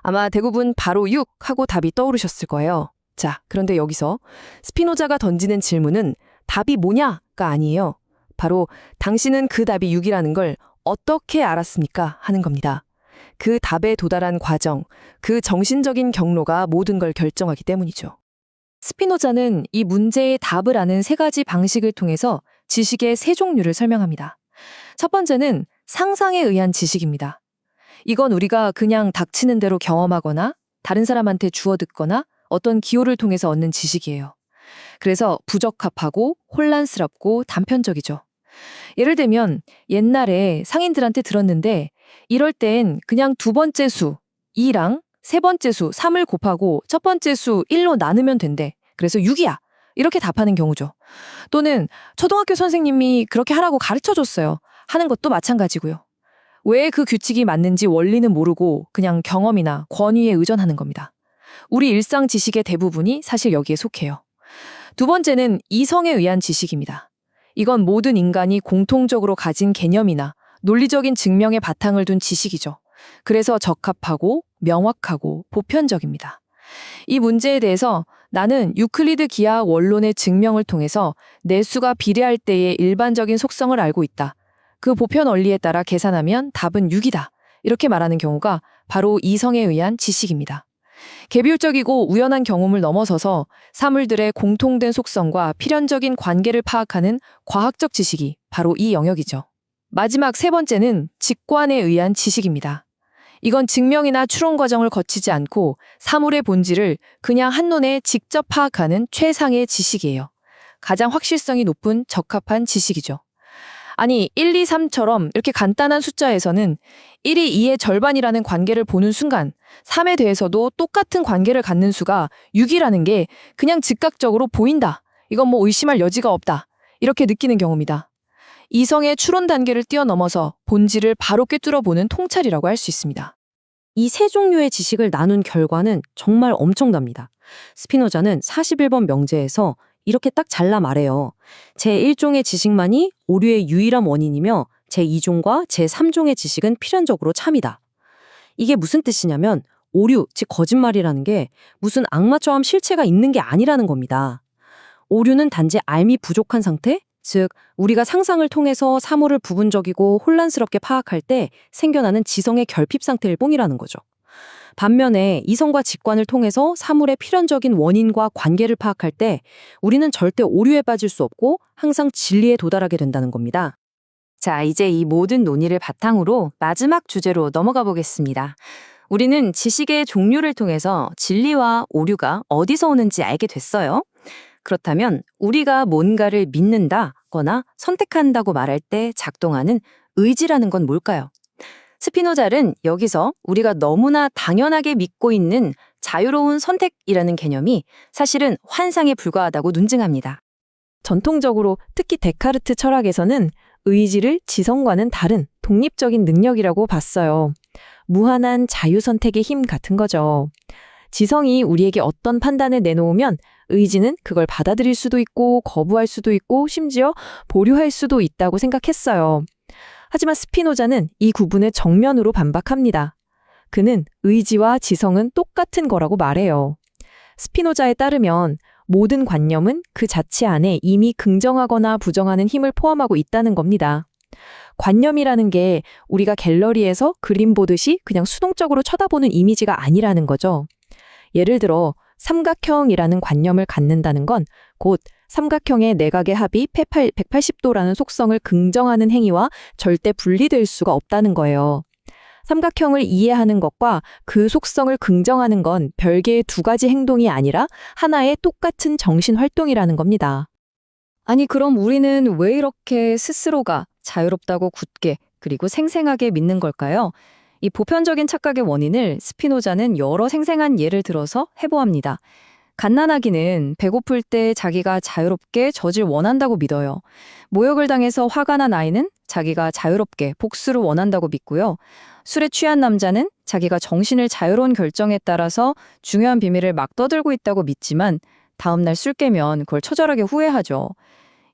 아마 대부분 바로 6 하고 답이 떠오르셨을 거예요. 자, 그런데 여기서 스피노자가 던지는 질문은 답이 뭐냐가 아니에요. 바로 당신은 그 답이 6이라는 걸 어떻게 알았습니까? 하는 겁니다. 그 답에 도달한 과정, 그 정신적인 경로가 모든 걸 결정하기 때문이죠. 스피노자는 이 문제의 답을 아는 세 가지 방식을 통해서 지식의 세 종류를 설명합니다. 첫 번째는 상상에 의한 지식입니다. 이건 우리가 그냥 닥치는 대로 경험하거나 다른 사람한테 주워 듣거나 어떤 기호를 통해서 얻는 지식이에요. 그래서 부적합하고 혼란스럽고 단편적이죠. 예를 들면 옛날에 상인들한테 들었는데 이럴 땐 그냥 두 번째 수 2랑 세 번째 수 3을 곱하고 첫 번째 수 1로 나누면 된대. 그래서 6이야. 이렇게 답하는 경우죠. 또는 초등학교 선생님이 그렇게 하라고 가르쳐줬어요. 하는 것도 마찬가지고요. 왜 그 규칙이 맞는지 원리는 모르고 그냥 경험이나 권위에 의존하는 겁니다. 우리 일상 지식의 대부분이 사실 여기에 속해요. 두 번째는 이성에 의한 지식입니다. 이건 모든 인간이 공통적으로 가진 개념이나 논리적인 증명의 바탕을 둔 지식이죠. 그래서 적합하고 명확하고 보편적입니다. 이 문제에 대해서 나는 유클리드 기하학 원론의 증명을 통해서 내수가 비례할 때의 일반적인 속성을 알고 있다. 그 보편 원리에 따라 계산하면 답은 6이다. 이렇게 말하는 경우가 바로 이성에 의한 지식입니다. 개별적이고 우연한 경험을 넘어서서 사물들의 공통된 속성과 필연적인 관계를 파악하는 과학적 지식이 바로 이 영역이죠. 마지막 세 번째는 직관에 의한 지식입니다. 이건 증명이나 추론 과정을 거치지 않고 사물의 본질을 그냥 한눈에 직접 파악하는 최상의 지식이에요. 가장 확실성이 높은 적합한 지식이죠. 아니, 1, 2, 3처럼 이렇게 간단한 숫자에서는 1이 2의 절반이라는 관계를 보는 순간 3에 대해서도 똑같은 관계를 갖는 수가 6이라는 게 그냥 즉각적으로 보인다. 이건 뭐 의심할 여지가 없다. 이렇게 느끼는 경우입니다. 이성의 추론 단계를 뛰어넘어서 본질을 바로 꿰뚫어 보는 통찰이라고 할 수 있습니다. 이 세 종류의 지식을 나눈 결과는 정말 엄청납니다. 스피노자는 41번 명제에서 이렇게 딱 잘라 말해요. 제1종의 지식만이 오류의 유일한 원인이며 제2종과 제3종의 지식은 필연적으로 참이다. 이게 무슨 뜻이냐면 오류, 즉 거짓말이라는 게 무슨 악마처럼 실체가 있는 게 아니라는 겁니다. 오류는 단지 알미 부족한 상태, 즉 우리가 상상을 통해서 사물을 부분적이고 혼란스럽게 파악할 때 생겨나는 지성의 결핍 상태일 뿐이라는 거죠. 반면에 이성과 직관을 통해서 사물의 필연적인 원인과 관계를 파악할 때 우리는 절대 오류에 빠질 수 없고 항상 진리에 도달하게 된다는 겁니다. 자, 이제 이 모든 논의를 바탕으로 마지막 주제로 넘어가 보겠습니다. 우리는 지식의 종류를 통해서 진리와 오류가 어디서 오는지 알게 됐어요. 그렇다면 우리가 뭔가를 믿는다거나 선택한다고 말할 때 작동하는 의지라는 건 뭘까요? 스피노자는 여기서 우리가 너무나 당연하게 믿고 있는 자유로운 선택이라는 개념이 사실은 환상에 불과하다고 논증합니다. 전통적으로 특히 데카르트 철학에서는 의지를 지성과는 다른 독립적인 능력이라고 봤어요. 무한한 자유 선택의 힘 같은 거죠. 지성이 우리에게 어떤 판단을 내놓으면 의지는 그걸 받아들일 수도 있고 거부할 수도 있고 심지어 보류할 수도 있다고 생각했어요. 하지만 스피노자는 이 구분을 정면으로 반박합니다. 그는 의지와 지성은 똑같은 거라고 말해요. 스피노자에 따르면 모든 관념은 그 자체 안에 이미 긍정하거나 부정하는 힘을 포함하고 있다는 겁니다. 관념이라는 게 우리가 갤러리에서 그림 보듯이 그냥 수동적으로 쳐다보는 이미지가 아니라는 거죠. 예를 들어 삼각형이라는 관념을 갖는다는 건 곧 삼각형의 내각의 합이 180도라는 속성을 긍정하는 행위와 절대 분리될 수가 없다는 거예요. 삼각형을 이해하는 것과 그 속성을 긍정하는 건 별개의 두 가지 행동이 아니라 하나의 똑같은 정신활동이라는 겁니다. 아니, 그럼 우리는 왜 이렇게 스스로가 자유롭다고 굳게 그리고 생생하게 믿는 걸까요? 이 보편적인 착각의 원인을 스피노자는 여러 생생한 예를 들어서 해보합니다. 갓난아기는 배고플 때 자기가 자유롭게 젖을 원한다고 믿어요. 모욕을 당해서 화가 난 아이는 자기가 자유롭게 복수를 원한다고 믿고요. 술에 취한 남자는 자기가 정신을 자유로운 결정에 따라서 중요한 비밀을 막 떠들고 있다고 믿지만 다음날 술 깨면 그걸 처절하게 후회하죠.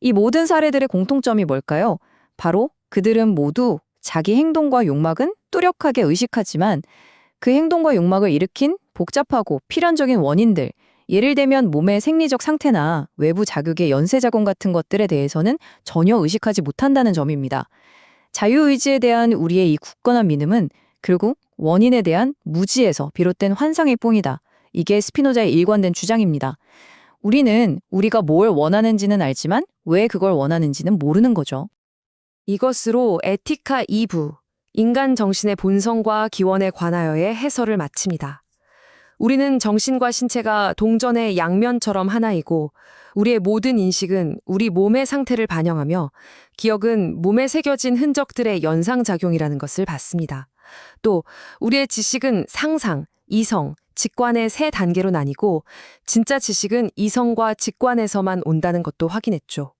이 모든 사례들의 공통점이 뭘까요? 바로 그들은 모두 자기 행동과 욕망은 뚜렷하게 의식하지만 그 행동과 욕망을 일으킨 복잡하고 필연적인 원인들, 예를 들면 몸의 생리적 상태나 외부 자극의 연쇄작용 같은 것들에 대해서는 전혀 의식하지 못한다는 점입니다. 자유의지에 대한 우리의 이 굳건한 믿음은 결국 원인에 대한 무지에서 비롯된 환상일 뿐이다. 이게 스피노자의 일관된 주장입니다. 우리는 우리가 뭘 원하는지는 알지만 왜 그걸 원하는지는 모르는 거죠. 이것으로 에티카 2부, 인간 정신의 본성과 기원에 관하여의 해설을 마칩니다. 우리는 정신과 신체가 동전의 양면처럼 하나이고 우리의 모든 인식은 우리 몸의 상태를 반영하며 기억은 몸에 새겨진 흔적들의 연상작용이라는 것을 봤습니다. 또 우리의 지식은 상상, 이성, 직관의 세 단계로 나뉘고 진짜 지식은 이성과 직관에서만 온다는 것도 확인했죠.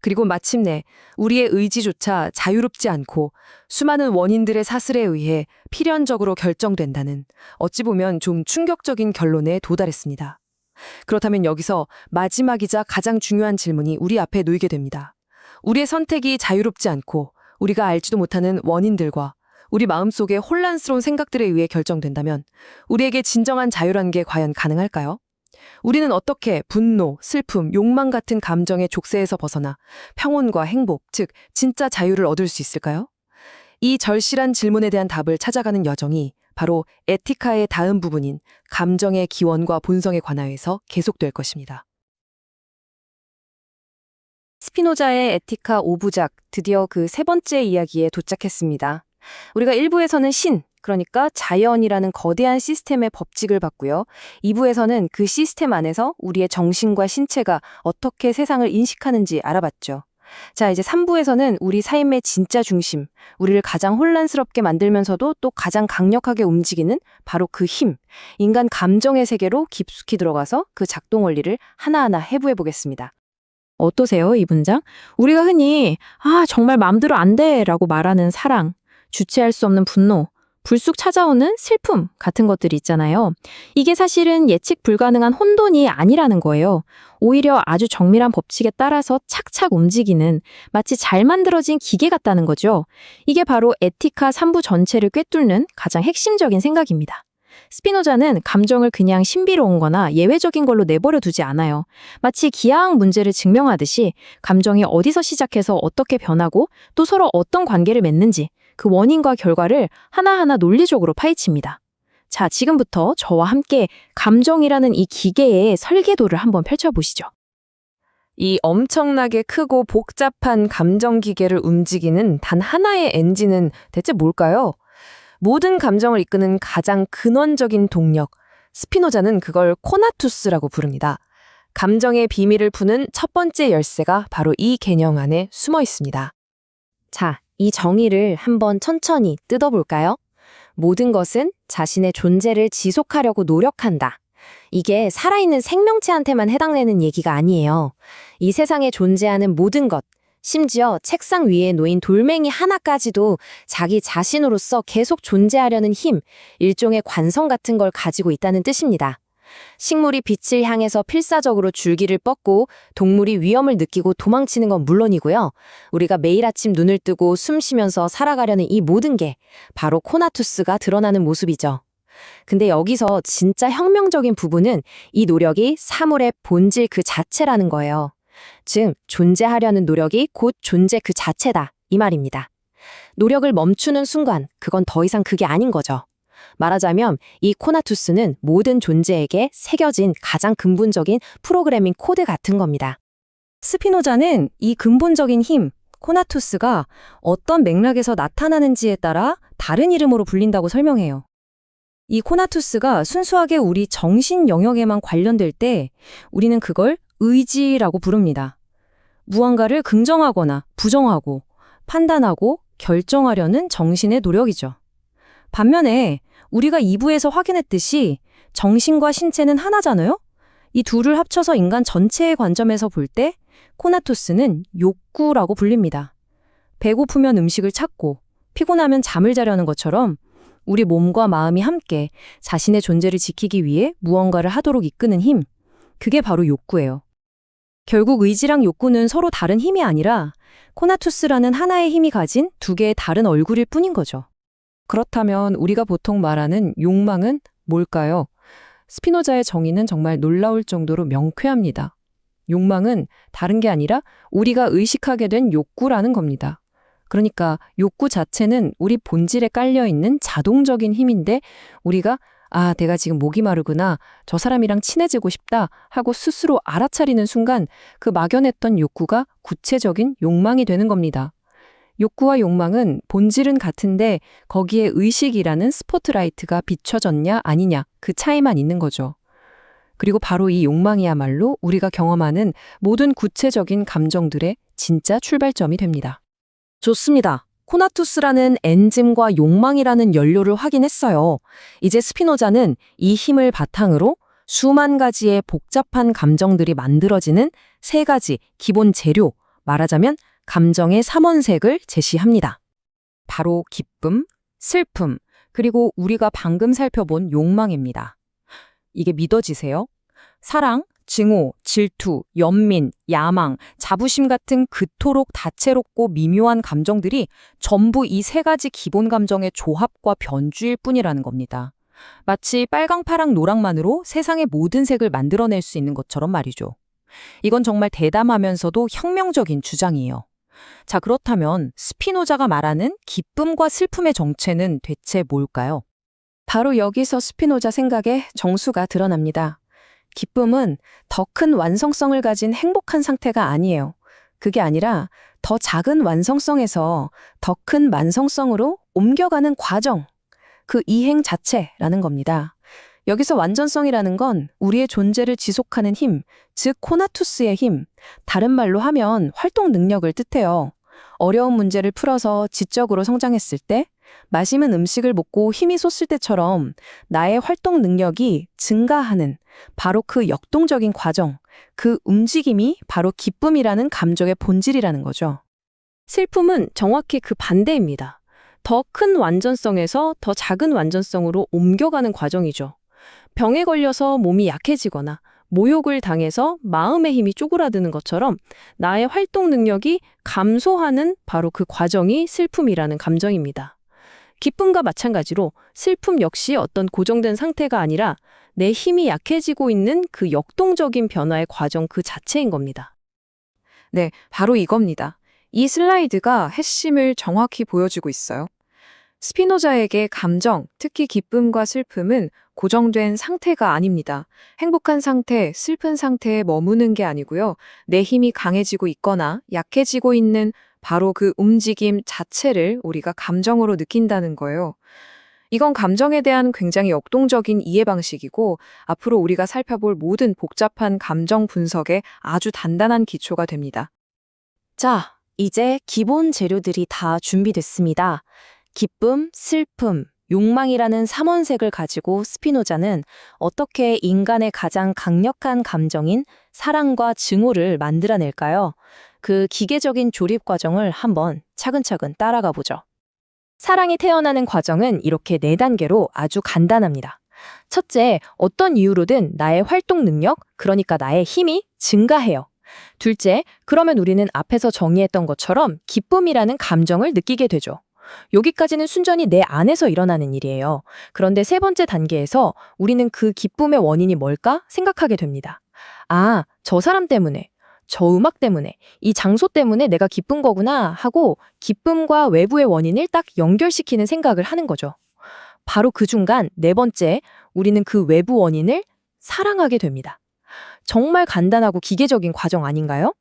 그리고 마침내 우리의 의지조차 자유롭지 않고 수많은 원인들의 사슬에 의해 필연적으로 결정된다는 어찌 보면 좀 충격적인 결론에 도달했습니다. 그렇다면 여기서 마지막이자 가장 중요한 질문이 우리 앞에 놓이게 됩니다. 우리의 선택이 자유롭지 않고 우리가 알지도 못하는 원인들과 우리 마음속의 혼란스러운 생각들에 의해 결정된다면 우리에게 진정한 자유라는 게 과연 가능할까요? 우리는 어떻게 분노, 슬픔, 욕망 같은 감정의 족쇄에서 벗어나 평온과 행복, 즉 진짜 자유를 얻을 수 있을까요? 이 절실한 질문에 대한 답을 찾아가는 여정이 바로 에티카의 다음 부분인 감정의 기원과 본성에 관하여서 계속될 것입니다. 스피노자의 에티카 5부작, 드디어 그 세 번째 이야기에 도착했습니다. 우리가 1부에서는 신, 그러니까 자연이라는 거대한 시스템의 법칙을 봤고요. 2부에서는 그 시스템 안에서 우리의 정신과 신체가 어떻게 세상을 인식하는지 알아봤죠. 자, 이제 3부에서는 우리 삶의 진짜 중심, 우리를 가장 혼란스럽게 만들면서도 또 가장 강력하게 움직이는 바로 그 힘, 인간 감정의 세계로 깊숙이 들어가서 그 작동 원리를 하나하나 해부해 보겠습니다. 어떠세요, 이 문장? 우리가 흔히 정말 마음대로 안 돼라고 말하는 사랑, 주체할 수 없는 분노, 불쑥 찾아오는 슬픔 같은 것들이 있잖아요. 이게 사실은 예측 불가능한 혼돈이 아니라는 거예요. 오히려 아주 정밀한 법칙에 따라서 착착 움직이는 마치 잘 만들어진 기계 같다는 거죠. 이게 바로 에티카 3부 전체를 꿰뚫는 가장 핵심적인 생각입니다. 스피노자는 감정을 그냥 신비로운 거나 예외적인 걸로 내버려 두지 않아요. 마치 기하학 문제를 증명하듯이 감정이 어디서 시작해서 어떻게 변하고 또 서로 어떤 관계를 맺는지 그 원인과 결과를 하나하나 논리적으로 파헤칩니다. 자, 지금부터 저와 함께 감정이라는 이 기계의 설계도를 한번 펼쳐보시죠. 이 엄청나게 크고 복잡한 감정 기계를 움직이는 단 하나의 엔진은 대체 뭘까요? 모든 감정을 이끄는 가장 근원적인 동력, 스피노자는 그걸 코나투스라고 부릅니다. 감정의 비밀을 푸는 첫 번째 열쇠가 바로 이 개념 안에 숨어 있습니다. 자, 이 정의를 한번 천천히 뜯어볼까요? 모든 것은 자신의 존재를 지속하려고 노력한다. 이게 살아있는 생명체한테만 해당되는 얘기가 아니에요. 이 세상에 존재하는 모든 것, 심지어 책상 위에 놓인 돌멩이 하나까지도 자기 자신으로서 계속 존재하려는 힘, 일종의 관성 같은 걸 가지고 있다는 뜻입니다. 식물이 빛을 향해서 필사적으로 줄기를 뻗고 동물이 위험을 느끼고 도망치는 건 물론이고요. 우리가 매일 아침 눈을 뜨고 숨 쉬면서 살아가려는 이 모든 게 바로 코나투스가 드러나는 모습이죠. 근데 여기서 진짜 혁명적인 부분은 이 노력이 사물의 본질 그 자체라는 거예요. 즉, 존재하려는 노력이 곧 존재 그 자체다, 이 말입니다. 노력을 멈추는 순간 그건 더 이상 그게 아닌 거죠. 말하자면 이 코나투스는 모든 존재에게 새겨진 가장 근본적인 프로그래밍 코드 같은 겁니다. 스피노자는 이 근본적인 힘, 코나투스가 어떤 맥락에서 나타나는지에 따라 다른 이름으로 불린다고 설명해요. 이 코나투스가 순수하게 우리 정신 영역에만 관련될 때 우리는 그걸 의지라고 부릅니다. 무언가를 긍정하거나 부정하고 판단하고 결정하려는 정신의 노력이죠. 반면에 우리가 2부에서 확인했듯이 정신과 신체는 하나잖아요? 이 둘을 합쳐서 인간 전체의 관점에서 볼 때 코나투스는 욕구라고 불립니다. 배고프면 음식을 찾고 피곤하면 잠을 자려는 것처럼 우리 몸과 마음이 함께 자신의 존재를 지키기 위해 무언가를 하도록 이끄는 힘, 그게 바로 욕구예요. 결국 의지랑 욕구는 서로 다른 힘이 아니라 코나투스라는 하나의 힘이 가진 두 개의 다른 얼굴일 뿐인 거죠. 그렇다면 우리가 보통 말하는 욕망은 뭘까요? 스피노자의 정의는 정말 놀라울 정도로 명쾌합니다. 욕망은 다른 게 아니라 우리가 의식하게 된 욕구라는 겁니다. 그러니까 욕구 자체는 우리 본질에 깔려있는 자동적인 힘인데 우리가 내가 지금 목이 마르구나, 저 사람이랑 친해지고 싶다 하고 스스로 알아차리는 순간 그 막연했던 욕구가 구체적인 욕망이 되는 겁니다. 욕구와 욕망은 본질은 같은데 거기에 의식이라는 스포트라이트가 비춰졌냐 아니냐 그 차이만 있는 거죠. 그리고 바로 이 욕망이야말로 우리가 경험하는 모든 구체적인 감정들의 진짜 출발점이 됩니다. 좋습니다. 코나투스라는 엔짐과 욕망이라는 연료를 확인했어요. 이제 스피노자는 이 힘을 바탕으로 수만 가지의 복잡한 감정들이 만들어지는 세 가지 기본 재료, 말하자면 감정의 삼원색을 제시합니다. 바로 기쁨, 슬픔, 그리고 우리가 방금 살펴본 욕망입니다. 이게 믿어지세요? 사랑, 증오, 질투, 연민, 야망, 자부심 같은 그토록 다채롭고 미묘한 감정들이 전부 이 세 가지 기본 감정의 조합과 변주일 뿐이라는 겁니다. 마치 빨강, 파랑, 노랑만으로 세상의 모든 색을 만들어낼 수 있는 것처럼 말이죠. 이건 정말 대담하면서도 혁명적인 주장이에요. 자, 그렇다면 스피노자가 말하는 기쁨과 슬픔의 정체는 대체 뭘까요? 바로 여기서 스피노자 생각의 정수가 드러납니다. 기쁨은 더 큰 완성성을 가진 행복한 상태가 아니에요. 그게 아니라 더 작은 완성성에서 더 큰 만성성으로 옮겨가는 과정, 그 이행 자체라는 겁니다. 여기서 완전성이라는 건 우리의 존재를 지속하는 힘, 즉 코나투스의 힘, 다른 말로 하면 활동 능력을 뜻해요. 어려운 문제를 풀어서 지적으로 성장했을 때, 맛있는 음식을 먹고 힘이 솟을 때처럼 나의 활동 능력이 증가하는 바로 그 역동적인 과정, 그 움직임이 바로 기쁨이라는 감정의 본질이라는 거죠. 슬픔은 정확히 그 반대입니다. 더 큰 완전성에서 더 작은 완전성으로 옮겨가는 과정이죠. 병에 걸려서 몸이 약해지거나 모욕을 당해서 마음의 힘이 쪼그라드는 것처럼 나의 활동 능력이 감소하는 바로 그 과정이 슬픔이라는 감정입니다. 기쁨과 마찬가지로 슬픔 역시 어떤 고정된 상태가 아니라 내 힘이 약해지고 있는 그 역동적인 변화의 과정 그 자체인 겁니다. 네, 바로 이겁니다. 이 슬라이드가 핵심을 정확히 보여주고 있어요. 스피노자에게 감정, 특히 기쁨과 슬픔은 고정된 상태가 아닙니다. 행복한 상태, 슬픈 상태에 머무는 게 아니고요. 내 힘이 강해지고 있거나 약해지고 있는 바로 그 움직임 자체를 우리가 감정으로 느낀다는 거예요. 이건 감정에 대한 굉장히 역동적인 이해 방식이고 앞으로 우리가 살펴볼 모든 복잡한 감정 분석에 아주 단단한 기초가 됩니다. 자, 이제 기본 재료들이 다 준비됐습니다. 기쁨, 슬픔, 욕망이라는 삼원색을 가지고 스피노자는 어떻게 인간의 가장 강력한 감정인 사랑과 증오를 만들어낼까요? 그 기계적인 조립 과정을 한번 차근차근 따라가 보죠. 사랑이 태어나는 과정은 이렇게 4단계로 아주 간단합니다. 첫째, 어떤 이유로든 나의 활동 능력, 그러니까 나의 힘이 증가해요. 둘째, 그러면 우리는 앞에서 정의했던 것처럼 기쁨이라는 감정을 느끼게 되죠. 여기까지는 순전히 내 안에서 일어나는 일이에요. 그런데 세 번째 단계에서 우리는 그 기쁨의 원인이 뭘까 생각하게 됩니다. 저 사람 때문에, 저 음악 때문에, 이 장소 때문에 내가 기쁜 거구나 하고 기쁨과 외부의 원인을 딱 연결시키는 생각을 하는 거죠. 바로 그 순간 네 번째, 우리는 그 외부 원인을 사랑하게 됩니다. 정말 간단하고 기계적인 과정 아닌가요?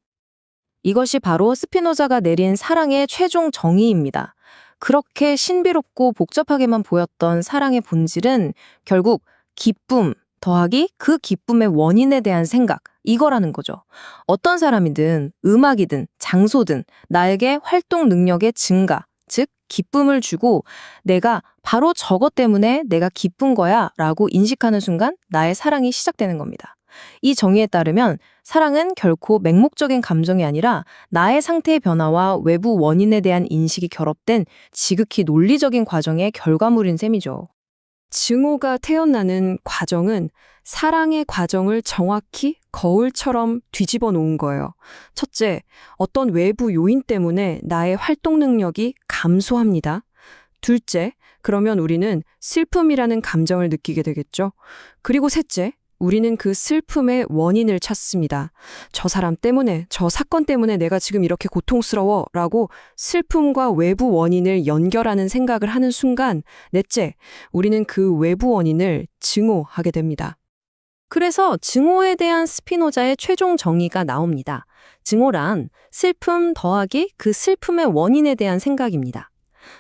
이것이 바로 스피노자가 내린 사랑의 최종 정의입니다. 그렇게 신비롭고 복잡하게만 보였던 사랑의 본질은 결국 기쁨 더하기 그 기쁨의 원인에 대한 생각, 이거라는 거죠. 어떤 사람이든 음악이든 장소든 나에게 활동 능력의 증가, 즉 기쁨을 주고 내가 바로 저것 때문에 내가 기쁜 거야 라고 인식하는 순간 나의 사랑이 시작되는 겁니다. 이 정의에 따르면 사랑은 결코 맹목적인 감정이 아니라 나의 상태의 변화와 외부 원인에 대한 인식이 결합된 지극히 논리적인 과정의 결과물인 셈이죠. 증오가 태어나는 과정은 사랑의 과정을 정확히 거울처럼 뒤집어 놓은 거예요. 첫째, 어떤 외부 요인 때문에 나의 활동 능력이 감소합니다. 둘째, 그러면 우리는 슬픔이라는 감정을 느끼게 되겠죠. 그리고 셋째, 우리는 그 슬픔의 원인을 찾습니다. 저 사람 때문에, 저 사건 때문에 내가 지금 이렇게 고통스러워 라고 슬픔과 외부 원인을 연결하는 생각을 하는 순간, 넷째, 우리는 그 외부 원인을 증오하게 됩니다. 그래서 증오에 대한 스피노자의 최종 정의가 나옵니다. 증오란 슬픔 더하기 그 슬픔의 원인에 대한 생각입니다.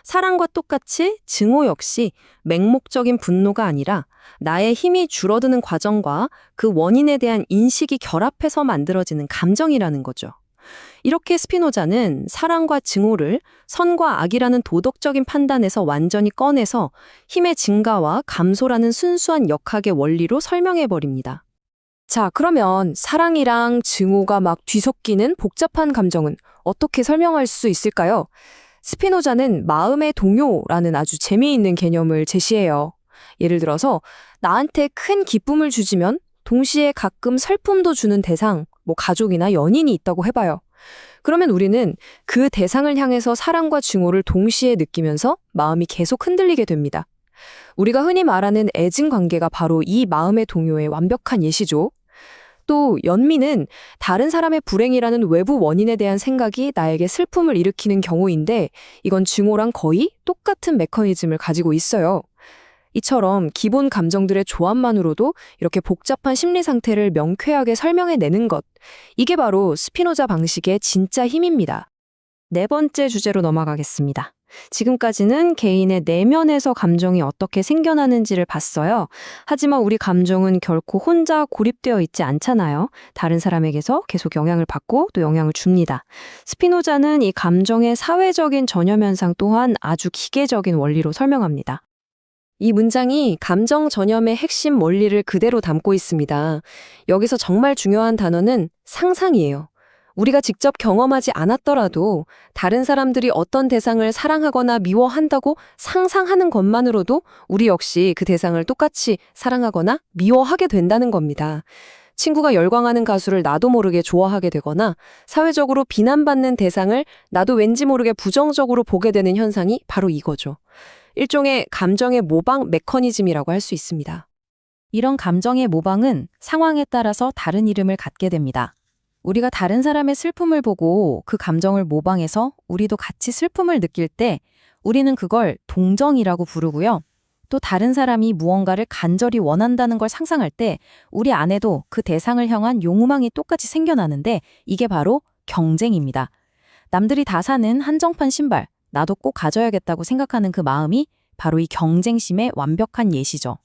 사랑과 똑같이 증오 역시 맹목적인 분노가 아니라 나의 힘이 줄어드는 과정과 그 원인에 대한 인식이 결합해서 만들어지는 감정이라는 거죠. 이렇게 스피노자는 사랑과 증오를 선과 악이라는 도덕적인 판단에서 완전히 꺼내서 힘의 증가와 감소라는 순수한 역학의 원리로 설명해버립니다. 자, 그러면 사랑이랑 증오가 막 뒤섞이는 복잡한 감정은 어떻게 설명할 수 있을까요? 스피노자는 마음의 동요라는 아주 재미있는 개념을 제시해요. 예를 들어서 나한테 큰 기쁨을 주지만 동시에 가끔 슬픔도 주는 대상, 가족이나 연인이 있다고 해봐요. 그러면 우리는 그 대상을 향해서 사랑과 증오를 동시에 느끼면서 마음이 계속 흔들리게 됩니다. 우리가 흔히 말하는 애증 관계가 바로 이 마음의 동요의 완벽한 예시죠. 또 연민은 다른 사람의 불행이라는 외부 원인에 대한 생각이 나에게 슬픔을 일으키는 경우인데 이건 증오랑 거의 똑같은 메커니즘을 가지고 있어요. 이처럼 기본 감정들의 조합만으로도 이렇게 복잡한 심리 상태를 명쾌하게 설명해내는 것. 이게 바로 스피노자 방식의 진짜 힘입니다. 네 번째 주제로 넘어가겠습니다. 지금까지는 개인의 내면에서 감정이 어떻게 생겨나는지를 봤어요. 하지만 우리 감정은 결코 혼자 고립되어 있지 않잖아요. 다른 사람에게서 계속 영향을 받고 또 영향을 줍니다. 스피노자는 이 감정의 사회적인 전염 현상 또한 아주 기계적인 원리로 설명합니다. 이 문장이 감정 전염의 핵심 원리를 그대로 담고 있습니다. 여기서 정말 중요한 단어는 상상이에요. 우리가 직접 경험하지 않았더라도 다른 사람들이 어떤 대상을 사랑하거나 미워한다고 상상하는 것만으로도 우리 역시 그 대상을 똑같이 사랑하거나 미워하게 된다는 겁니다. 친구가 열광하는 가수를 나도 모르게 좋아하게 되거나 사회적으로 비난받는 대상을 나도 왠지 모르게 부정적으로 보게 되는 현상이 바로 이거죠. 일종의 감정의 모방 메커니즘이라고 할 수 있습니다. 이런 감정의 모방은 상황에 따라서 다른 이름을 갖게 됩니다. 우리가 다른 사람의 슬픔을 보고 그 감정을 모방해서 우리도 같이 슬픔을 느낄 때 우리는 그걸 동정이라고 부르고요. 또 다른 사람이 무언가를 간절히 원한다는 걸 상상할 때 우리 안에도 그 대상을 향한 욕망이 똑같이 생겨나는데 이게 바로 경쟁입니다. 남들이 다 사는 한정판 신발, 나도 꼭 가져야겠다고 생각하는 그 마음이 바로 이 경쟁심의 완벽한 예시죠.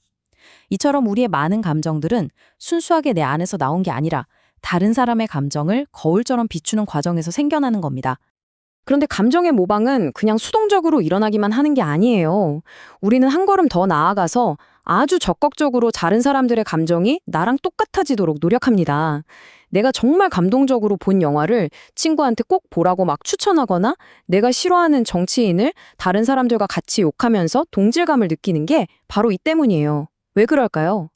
이처럼 우리의 많은 감정들은 순수하게 내 안에서 나온 게 아니라 다른 사람의 감정을 거울처럼 비추는 과정에서 생겨나는 겁니다. 그런데 감정의 모방은 그냥 수동적으로 일어나기만 하는 게 아니에요. 우리는 한 걸음 더 나아가서 아주 적극적으로 다른 사람들의 감정이 나랑 똑같아지도록 노력합니다. 내가 정말 감동적으로 본 영화를 친구한테 꼭 보라고 막 추천하거나 내가 싫어하는 정치인을 다른 사람들과 같이 욕하면서 동질감을 느끼는 게 바로 이 때문이에요. 왜 그럴까요?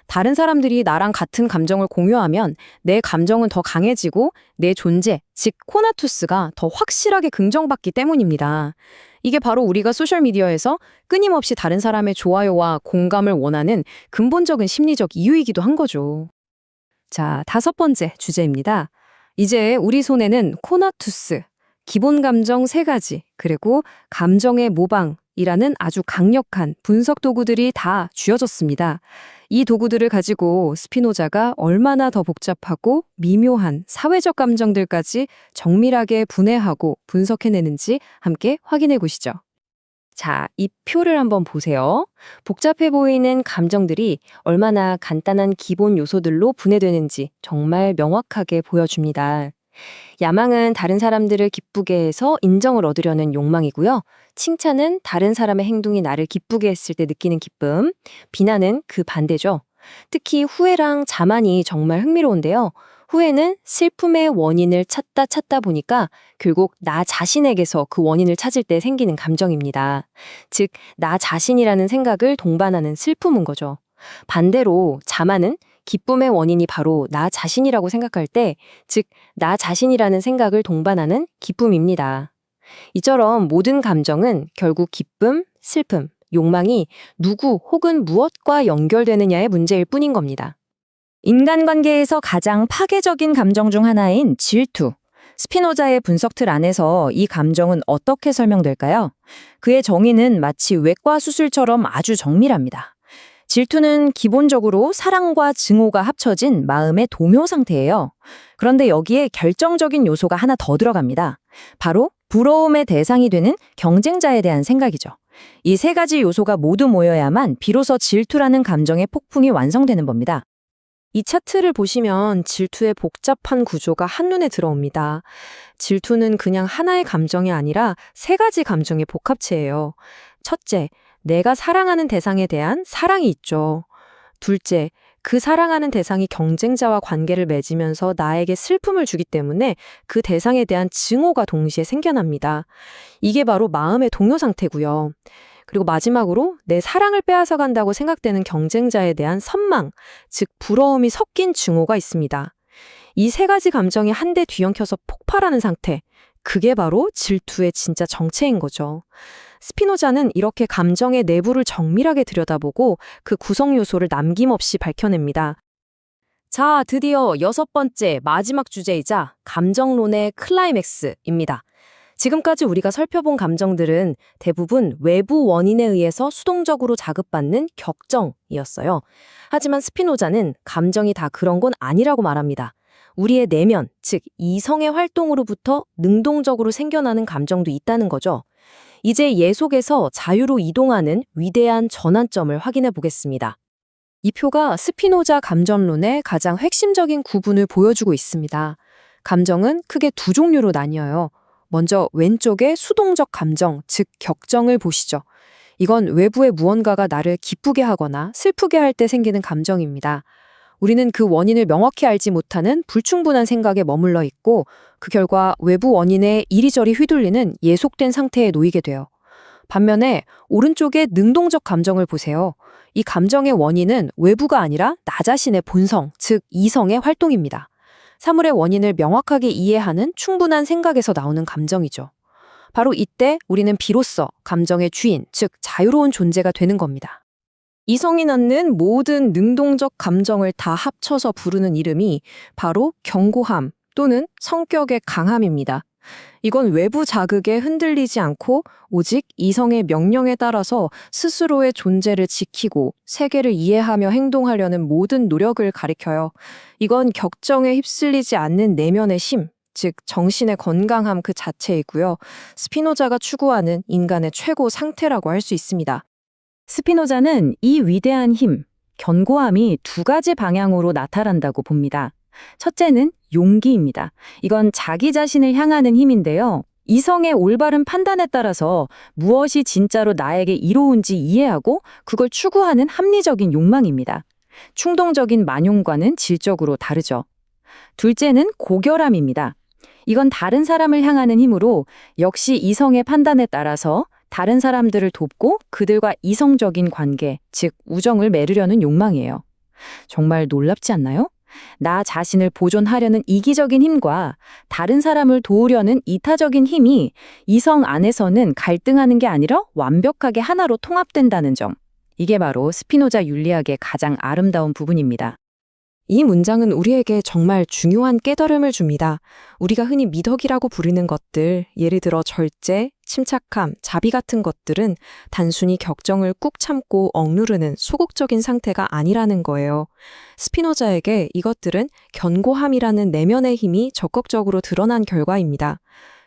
다른 사람들이 나랑 같은 감정을 공유하면 내 감정은 더 강해지고 내 존재, 즉 코나투스가 더 확실하게 긍정받기 때문입니다. 이게 바로 우리가 소셜미디어에서 끊임없이 다른 사람의 좋아요와 공감을 원하는 근본적인 심리적 이유이기도 한 거죠. 자, 5번째 주제입니다. 이제 우리 손에는 코나투스, 기본 감정 3가지, 그리고 감정의 모방이라는 아주 강력한 분석 도구들이 다 쥐어졌습니다. 이 도구들을 가지고 스피노자가 얼마나 더 복잡하고 미묘한 사회적 감정들까지 정밀하게 분해하고 분석해내는지 함께 확인해 보시죠. 자, 이 표를 한번 보세요. 복잡해 보이는 감정들이 얼마나 간단한 기본 요소들로 분해되는지 정말 명확하게 보여줍니다. 야망은 다른 사람들을 기쁘게 해서 인정을 얻으려는 욕망이고요. 칭찬은 다른 사람의 행동이 나를 기쁘게 했을 때 느끼는 기쁨, 비난은 그 반대죠. 특히 후회랑 자만이 정말 흥미로운데요. 후회는 슬픔의 원인을 찾다 보니까 결국 나 자신에게서 그 원인을 찾을 때 생기는 감정입니다. 즉, 나 자신이라는 생각을 동반하는 슬픔인 거죠. 반대로 자만은 기쁨의 원인이 바로 나 자신이라고 생각할 때, 즉, 나 자신이라는 생각을 동반하는 기쁨입니다. 이처럼 모든 감정은 결국 기쁨, 슬픔, 욕망이 누구 혹은 무엇과 연결되느냐의 문제일 뿐인 겁니다. 인간관계에서 가장 파괴적인 감정 중 하나인 질투. 스피노자의 분석 틀 안에서 이 감정은 어떻게 설명될까요? 그의 정의는 마치 외과 수술처럼 아주 정밀합니다. 질투는 기본적으로 사랑과 증오가 합쳐진 마음의 동요 상태예요. 그런데 여기에 결정적인 요소가 하나 더 들어갑니다. 바로 부러움의 대상이 되는 경쟁자에 대한 생각이죠. 이 세 가지 요소가 모두 모여야만 비로소 질투라는 감정의 폭풍이 완성되는 겁니다. 이 차트를 보시면 질투의 복잡한 구조가 한눈에 들어옵니다. 질투는 그냥 하나의 감정이 아니라 세 가지 감정의 복합체예요. 첫째, 내가 사랑하는 대상에 대한 사랑이 있죠. 둘째, 그 사랑하는 대상이 경쟁자와 관계를 맺으면서 나에게 슬픔을 주기 때문에 그 대상에 대한 증오가 동시에 생겨납니다. 이게 바로 마음의 동요 상태고요. 그리고 마지막으로 내 사랑을 빼앗아 간다고 생각되는 경쟁자에 대한 선망, 즉 부러움이 섞인 증오가 있습니다. 이 세 가지 감정이 한데 뒤엉켜서 폭발하는 상태, 그게 바로 질투의 진짜 정체인 거죠. 스피노자는 이렇게 감정의 내부를 정밀하게 들여다보고 그 구성 요소를 남김없이 밝혀냅니다. 자, 드디어 6번째 마지막 주제이자 감정론의 클라이맥스입니다. 지금까지 우리가 살펴본 감정들은 대부분 외부 원인에 의해서 수동적으로 자극받는 격정이었어요. 하지만 스피노자는 감정이 다 그런 건 아니라고 말합니다. 우리의 내면, 즉 이성의 활동으로부터 능동적으로 생겨나는 감정도 있다는 거죠. 이제 예 속에서 자유로 이동하는 위대한 전환점을 확인해 보겠습니다. 이 표가 스피노자 감정론의 가장 핵심적인 구분을 보여주고 있습니다. 감정은 크게 두 종류로 나뉘어요. 먼저 왼쪽의 수동적 감정, 즉 격정을 보시죠. 이건 외부의 무언가가 나를 기쁘게 하거나 슬프게 할 때 생기는 감정입니다. 우리는 그 원인을 명확히 알지 못하는 불충분한 생각에 머물러 있고 그 결과 외부 원인에 이리저리 휘둘리는 예속된 상태에 놓이게 돼요. 반면에 오른쪽의 능동적 감정을 보세요. 이 감정의 원인은 외부가 아니라 나 자신의 본성, 즉 이성의 활동입니다. 사물의 원인을 명확하게 이해하는 충분한 생각에서 나오는 감정이죠. 바로 이때 우리는 비로소 감정의 주인, 즉 자유로운 존재가 되는 겁니다. 이성이 낳는 모든 능동적 감정을 다 합쳐서 부르는 이름이 바로 견고함 또는 성격의 강함입니다. 이건 외부 자극에 흔들리지 않고 오직 이성의 명령에 따라서 스스로의 존재를 지키고 세계를 이해하며 행동하려는 모든 노력을 가리켜요. 이건 격정에 휩쓸리지 않는 내면의 힘, 즉 정신의 건강함 그 자체이고요. 스피노자가 추구하는 인간의 최고 상태라고 할 수 있습니다. 스피노자는 이 위대한 힘, 견고함이 두 가지 방향으로 나타난다고 봅니다. 첫째는 용기입니다. 이건 자기 자신을 향하는 힘인데요. 이성의 올바른 판단에 따라서 무엇이 진짜로 나에게 이로운지 이해하고 그걸 추구하는 합리적인 욕망입니다. 충동적인 만용과는 질적으로 다르죠. 둘째는 고결함입니다. 이건 다른 사람을 향하는 힘으로 역시 이성의 판단에 따라서 다른 사람들을 돕고 그들과 이성적인 관계, 즉 우정을 맺으려는 욕망이에요. 정말 놀랍지 않나요? 나 자신을 보존하려는 이기적인 힘과 다른 사람을 도우려는 이타적인 힘이 이성 안에서는 갈등하는 게 아니라 완벽하게 하나로 통합된다는 점. 이게 바로 스피노자 윤리학의 가장 아름다운 부분입니다. 이 문장은 우리에게 정말 중요한 깨달음을 줍니다. 우리가 흔히 미덕이라고 부르는 것들, 예를 들어 절제, 침착함, 자비 같은 것들은 단순히 격정을 꾹 참고 억누르는 소극적인 상태가 아니라는 거예요. 스피노자에게 이것들은 견고함이라는 내면의 힘이 적극적으로 드러난 결과입니다.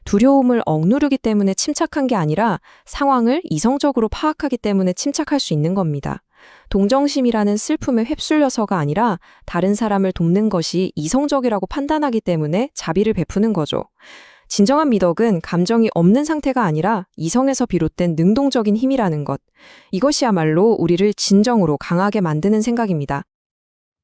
두려움을 억누르기 때문에 침착한 게 아니라 상황을 이성적으로 파악하기 때문에 침착할 수 있는 겁니다. 동정심이라는 슬픔에 휩쓸려서가 아니라 다른 사람을 돕는 것이 이성적이라고 판단하기 때문에 자비를 베푸는 거죠. 진정한 미덕은 감정이 없는 상태가 아니라 이성에서 비롯된 능동적인 힘이라는 것. 이것이야말로 우리를 진정으로 강하게 만드는 생각입니다.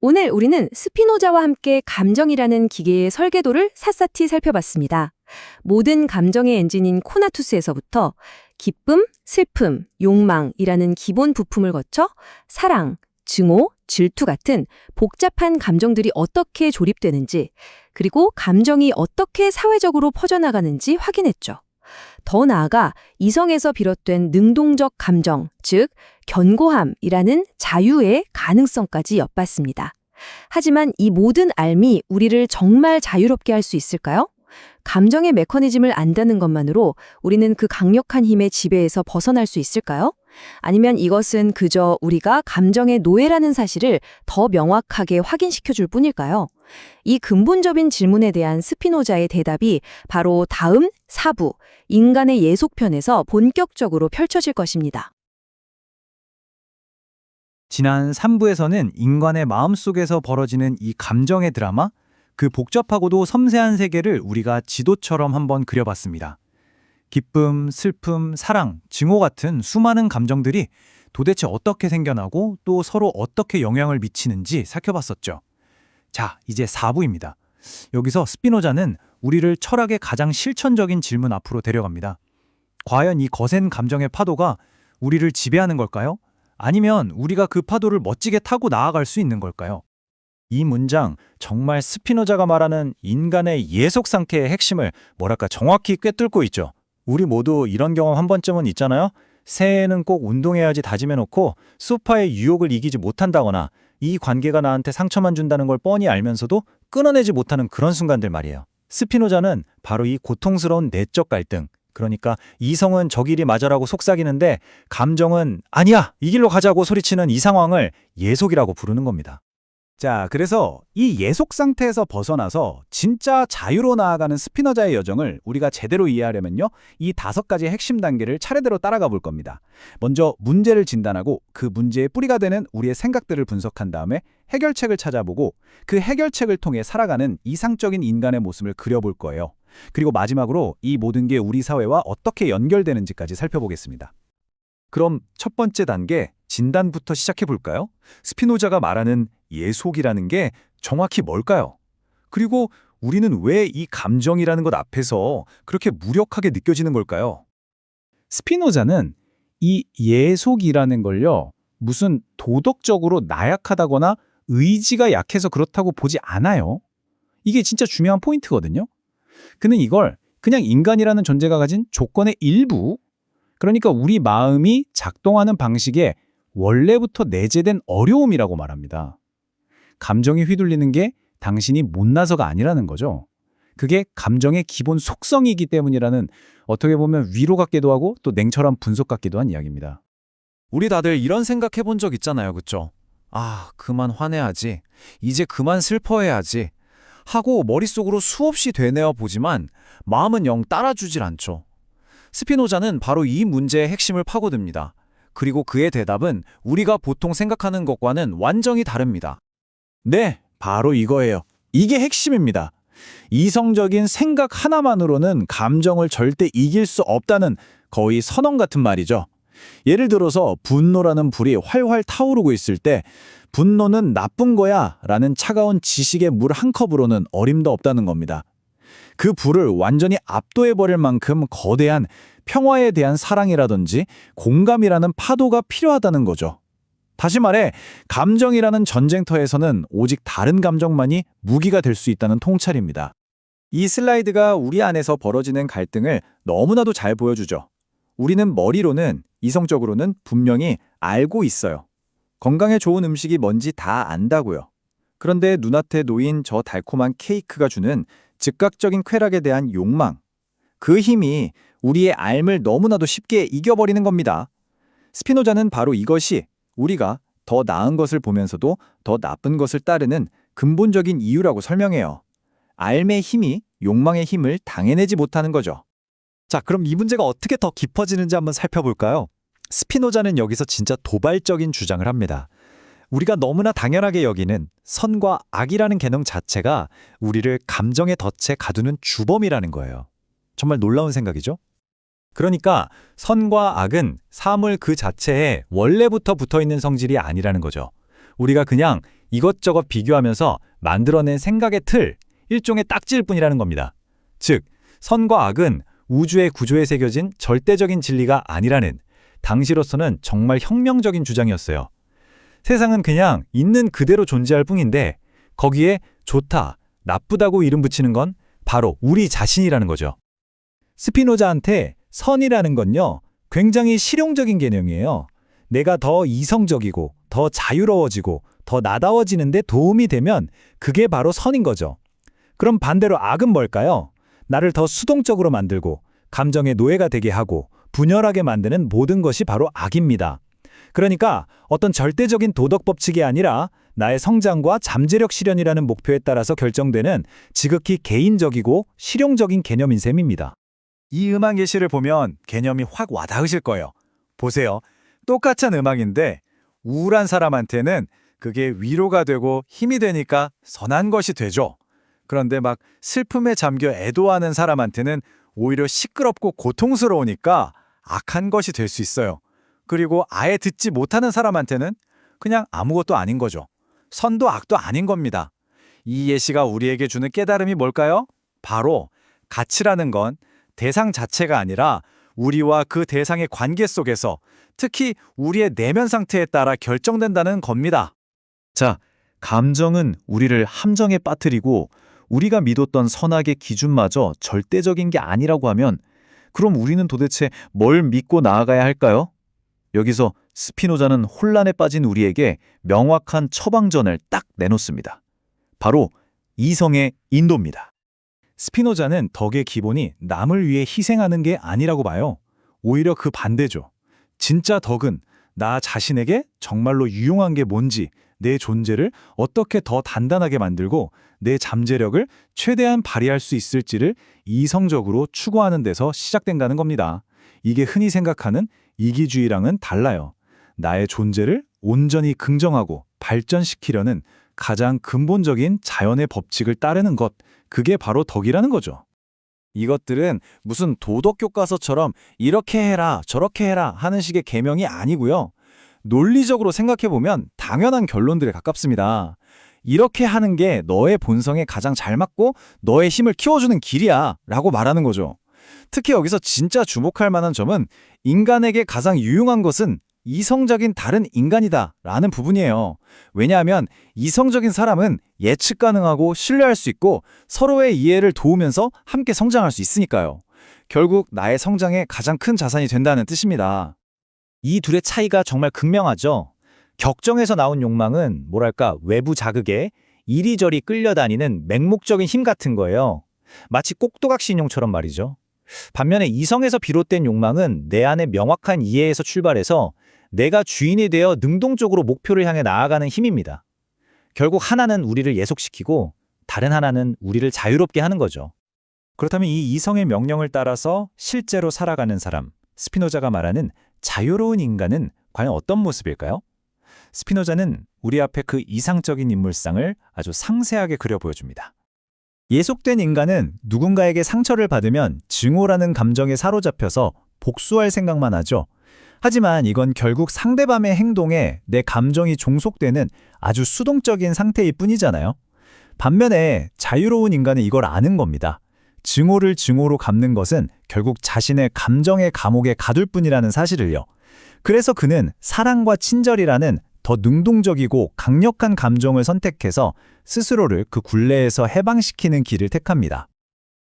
오늘 우리는 스피노자와 함께 감정이라는 기계의 설계도를 샅샅이 살펴봤습니다. 모든 감정의 엔진인 코나투스에서부터 기쁨, 슬픔, 욕망이라는 기본 부품을 거쳐 사랑, 증오, 질투 같은 복잡한 감정들이 어떻게 조립되는지, 그리고 감정이 어떻게 사회적으로 퍼져나가는지 확인했죠. 더 나아가 이성에서 비롯된 능동적 감정, 즉 견고함이라는 자유의 가능성까지 엿봤습니다. 하지만 이 모든 알미 우리를 정말 자유롭게 할 수 있을까요? 감정의 메커니즘을 안다는 것만으로 우리는 그 강력한 힘의 지배에서 벗어날 수 있을까요? 아니면 이것은 그저 우리가 감정의 노예라는 사실을 더 명확하게 확인시켜 줄 뿐일까요? 이 근본적인 질문에 대한 스피노자의 대답이 바로 다음 4부, 인간의 예속편에서 본격적으로 펼쳐질 것입니다. 지난 3부에서는 인간의 마음속에서 벌어지는 이 감정의 드라마, 그 복잡하고도 섬세한 세계를 우리가 지도처럼 한번 그려봤습니다. 기쁨, 슬픔, 사랑, 증오 같은 수많은 감정들이 도대체 어떻게 생겨나고 또 서로 어떻게 영향을 미치는지 살펴봤었죠. 자, 이제 4부입니다. 여기서 스피노자는 우리를 철학의 가장 실천적인 질문 앞으로 데려갑니다. 과연 이 거센 감정의 파도가 우리를 지배하는 걸까요? 아니면 우리가 그 파도를 멋지게 타고 나아갈 수 있는 걸까요? 이 문장, 정말 스피노자가 말하는 인간의 예속 상태의 핵심을 정확히 꿰뚫고 있죠. 우리 모두 이런 경험 한 번쯤은 있잖아요. 새해에는 꼭 운동해야지 다짐해놓고 소파의 유혹을 이기지 못한다거나 이 관계가 나한테 상처만 준다는 걸 뻔히 알면서도 끊어내지 못하는 그런 순간들 말이에요. 스피노자는 바로 이 고통스러운 내적 갈등, 그러니까 이성은 저 길이 맞아라고 속삭이는데 감정은 아니야, 이 길로 가자고 소리치는 이 상황을 예속이라고 부르는 겁니다. 자, 그래서 이 예속 상태에서 벗어나서 진짜 자유로 나아가는 스피노자의 여정을 우리가 제대로 이해하려면요, 이 5가지 핵심 단계를 차례대로 따라가 볼 겁니다. 먼저 문제를 진단하고 그 문제의 뿌리가 되는 우리의 생각들을 분석한 다음에 해결책을 찾아보고 그 해결책을 통해 살아가는 이상적인 인간의 모습을 그려볼 거예요. 그리고 마지막으로 이 모든 게 우리 사회와 어떻게 연결되는지까지 살펴보겠습니다. 그럼 첫 번째 단계, 진단부터 시작해 볼까요? 스피노자가 말하는 예속이라는 게 정확히 뭘까요? 그리고 우리는 왜 이 감정이라는 것 앞에서 그렇게 무력하게 느껴지는 걸까요? 스피노자는 이 예속이라는 걸요, 무슨 도덕적으로 나약하다거나 의지가 약해서 그렇다고 보지 않아요. 이게 진짜 중요한 포인트거든요. 그는 이걸 그냥 인간이라는 존재가 가진 조건의 일부, 그러니까 우리 마음이 작동하는 방식에 원래부터 내재된 어려움이라고 말합니다. 감정이 휘둘리는 게 당신이 못나서가 아니라는 거죠. 그게 감정의 기본 속성이기 때문이라는, 어떻게 보면 위로 같기도 하고 또 냉철한 분석 같기도 한 이야기입니다. 우리 다들 이런 생각해 본 적 있잖아요, 그쵸? 아, 그만 화내야지. 이제 그만 슬퍼해야지. 하고 머릿속으로 수없이 되뇌어 보지만 마음은 영 따라주질 않죠. 스피노자는 바로 이 문제의 핵심을 파고듭니다. 그리고 그의 대답은 우리가 보통 생각하는 것과는 완전히 다릅니다. 네, 바로 이거예요. 이게 핵심입니다. 이성적인 생각 하나만으로는 감정을 절대 이길 수 없다는 거의 선언 같은 말이죠. 예를 들어서 분노라는 불이 활활 타오르고 있을 때 분노는 나쁜 거야 라는 차가운 지식의 물 한 컵으로는 어림도 없다는 겁니다. 그 불을 완전히 압도해버릴 만큼 거대한 평화에 대한 사랑이라든지 공감이라는 파도가 필요하다는 거죠. 다시 말해, 감정이라는 전쟁터에서는 오직 다른 감정만이 무기가 될 수 있다는 통찰입니다. 이 슬라이드가 우리 안에서 벌어지는 갈등을 너무나도 잘 보여주죠. 우리는 머리로는, 이성적으로는 분명히 알고 있어요. 건강에 좋은 음식이 뭔지 다 안다고요. 그런데 눈앞에 놓인 저 달콤한 케이크가 주는 즉각적인 쾌락에 대한 욕망, 그 힘이 우리의 삶을 너무나도 쉽게 이겨버리는 겁니다. 스피노자는 바로 이것이 우리가 더 나은 것을 보면서도 더 나쁜 것을 따르는 근본적인 이유라고 설명해요. 삶의 힘이 욕망의 힘을 당해내지 못하는 거죠. 자, 그럼 이 문제가 어떻게 더 깊어지는지 한번 살펴볼까요? 스피노자는 여기서 진짜 도발적인 주장을 합니다. 우리가 너무나 당연하게 여기는 선과 악이라는 개념 자체가 우리를 감정의 덫에 가두는 주범이라는 거예요. 정말 놀라운 생각이죠? 그러니까 선과 악은 사물 그 자체에 원래부터 붙어있는 성질이 아니라는 거죠. 우리가 그냥 이것저것 비교하면서 만들어낸 생각의 틀, 일종의 딱지일 뿐이라는 겁니다. 즉, 선과 악은 우주의 구조에 새겨진 절대적인 진리가 아니라는, 당시로서는 정말 혁명적인 주장이었어요. 세상은 그냥 있는 그대로 존재할 뿐인데 거기에 좋다, 나쁘다고 이름 붙이는 건 바로 우리 자신이라는 거죠. 스피노자한테 선이라는 건요, 굉장히 실용적인 개념이에요. 내가 더 이성적이고 더 자유로워지고 더 나다워지는데 도움이 되면 그게 바로 선인 거죠. 그럼 반대로 악은 뭘까요? 나를 더 수동적으로 만들고 감정의 노예가 되게 하고 분열하게 만드는 모든 것이 바로 악입니다. 그러니까 어떤 절대적인 도덕 법칙이 아니라 나의 성장과 잠재력 실현이라는 목표에 따라서 결정되는 지극히 개인적이고 실용적인 개념인 셈입니다. 이 음악 예시를 보면 개념이 확 와닿으실 거예요. 보세요. 똑같은 음악인데 우울한 사람한테는 그게 위로가 되고 힘이 되니까 선한 것이 되죠. 그런데 막 슬픔에 잠겨 애도하는 사람한테는 오히려 시끄럽고 고통스러우니까 악한 것이 될 수 있어요. 그리고 아예 듣지 못하는 사람한테는 그냥 아무것도 아닌 거죠. 선도 악도 아닌 겁니다. 이 예시가 우리에게 주는 깨달음이 뭘까요? 바로 가치라는 건 대상 자체가 아니라 우리와 그 대상의 관계 속에서 특히 우리의 내면 상태에 따라 결정된다는 겁니다. 자, 감정은 우리를 함정에 빠뜨리고 우리가 믿었던 선악의 기준마저 절대적인 게 아니라고 하면 그럼 우리는 도대체 뭘 믿고 나아가야 할까요? 여기서 스피노자는 혼란에 빠진 우리에게 명확한 처방전을 딱 내놓습니다. 바로 이성의 인도입니다. 스피노자는 덕의 기본이 남을 위해 희생하는 게 아니라고 봐요. 오히려 그 반대죠. 진짜 덕은 나 자신에게 정말로 유용한 게 뭔지, 내 존재를 어떻게 더 단단하게 만들고 내 잠재력을 최대한 발휘할 수 있을지를 이성적으로 추구하는 데서 시작된다는 겁니다. 이게 흔히 생각하는 이기주의랑은 달라요. 나의 존재를 온전히 긍정하고 발전시키려는 가장 근본적인 자연의 법칙을 따르는 것, 그게 바로 덕이라는 거죠. 이것들은 무슨 도덕 교과서처럼 이렇게 해라 저렇게 해라 하는 식의 계명이 아니고요. 논리적으로 생각해보면 당연한 결론들에 가깝습니다. 이렇게 하는 게 너의 본성에 가장 잘 맞고 너의 힘을 키워주는 길이야 라고 말하는 거죠. 특히 여기서 진짜 주목할 만한 점은 인간에게 가장 유용한 것은 이성적인 다른 인간이다 라는 부분이에요. 왜냐하면 이성적인 사람은 예측 가능하고 신뢰할 수 있고 서로의 이해를 도우면서 함께 성장할 수 있으니까요. 결국 나의 성장에 가장 큰 자산이 된다는 뜻입니다. 이 둘의 차이가 정말 극명하죠. 격정에서 나온 욕망은 뭐랄까 외부 자극에 이리저리 끌려다니는 맹목적인 힘 같은 거예요. 마치 꼭두각시 인형처럼 말이죠. 반면에 이성에서 비롯된 욕망은 내 안의 명확한 이해에서 출발해서 내가 주인이 되어 능동적으로 목표를 향해 나아가는 힘입니다. 결국 하나는 우리를 예속시키고 다른 하나는 우리를 자유롭게 하는 거죠. 그렇다면 이 이성의 명령을 따라서 실제로 살아가는 사람, 스피노자가 말하는 자유로운 인간은 과연 어떤 모습일까요? 스피노자는 우리 앞에 그 이상적인 인물상을 아주 상세하게 그려 보여줍니다. 예속된 인간은 누군가에게 상처를 받으면 증오라는 감정에 사로잡혀서 복수할 생각만 하죠. 하지만 이건 결국 상대방의 행동에 내 감정이 종속되는 아주 수동적인 상태일 뿐이잖아요. 반면에 자유로운 인간은 이걸 아는 겁니다. 증오를 증오로 갚는 것은 결국 자신의 감정의 감옥에 가둘 뿐이라는 사실을요. 그래서 그는 사랑과 친절이라는 더 능동적이고 강력한 감정을 선택해서 스스로를 그 굴레에서 해방시키는 길을 택합니다.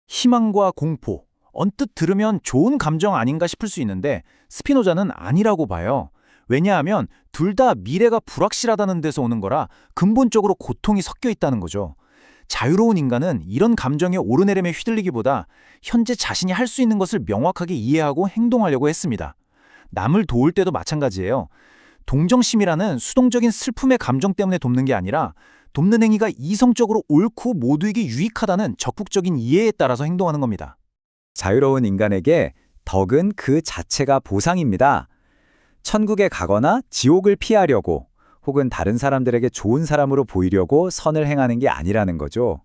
희망과 공포, 언뜻 들으면 좋은 감정 아닌가 싶을 수 있는데 스피노자는 아니라고 봐요. 왜냐하면 둘 다 미래가 불확실하다는 데서 오는 거라 근본적으로 고통이 섞여 있다는 거죠. 자유로운 인간은 이런 감정의 오르내림에 휘둘리기보다 현재 자신이 할 수 있는 것을 명확하게 이해하고 행동하려고 했습니다. 남을 도울 때도 마찬가지예요. 동정심이라는 수동적인 슬픔의 감정 때문에 돕는 게 아니라 돕는 행위가 이성적으로 옳고 모두에게 유익하다는 적극적인 이해에 따라서 행동하는 겁니다. 자유로운 인간에게 덕은 그 자체가 보상입니다. 천국에 가거나 지옥을 피하려고 혹은 다른 사람들에게 좋은 사람으로 보이려고 선을 행하는 게 아니라는 거죠.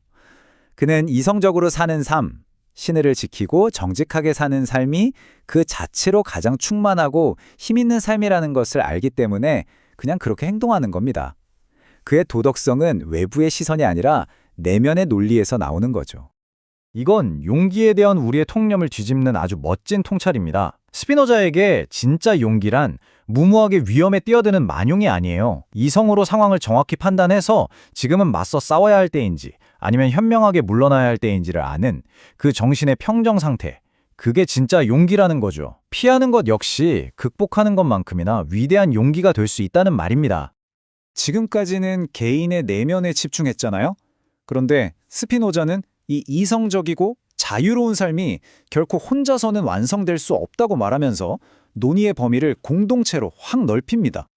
그는 이성적으로 사는 삶, 신의를 지키고 정직하게 사는 삶이 그 자체로 가장 충만하고 힘 있는 삶이라는 것을 알기 때문에 그냥 그렇게 행동하는 겁니다. 그의 도덕성은 외부의 시선이 아니라 내면의 논리에서 나오는 거죠. 이건 용기에 대한 우리의 통념을 뒤집는 아주 멋진 통찰입니다. 스피노자에게 진짜 용기란 무모하게 위험에 뛰어드는 만용이 아니에요. 이성으로 상황을 정확히 판단해서 지금은 맞서 싸워야 할 때인지 아니면 현명하게 물러나야 할 때인지를 아는 그 정신의 평정 상태. 그게 진짜 용기라는 거죠. 피하는 것 역시 극복하는 것만큼이나 위대한 용기가 될 수 있다는 말입니다. 지금까지는 개인의 내면에 집중했잖아요. 그런데 스피노자는 이 이성적이고 자유로운 삶이 결코 혼자서는 완성될 수 없다고 말하면서 논의의 범위를 공동체로 확 넓힙니다.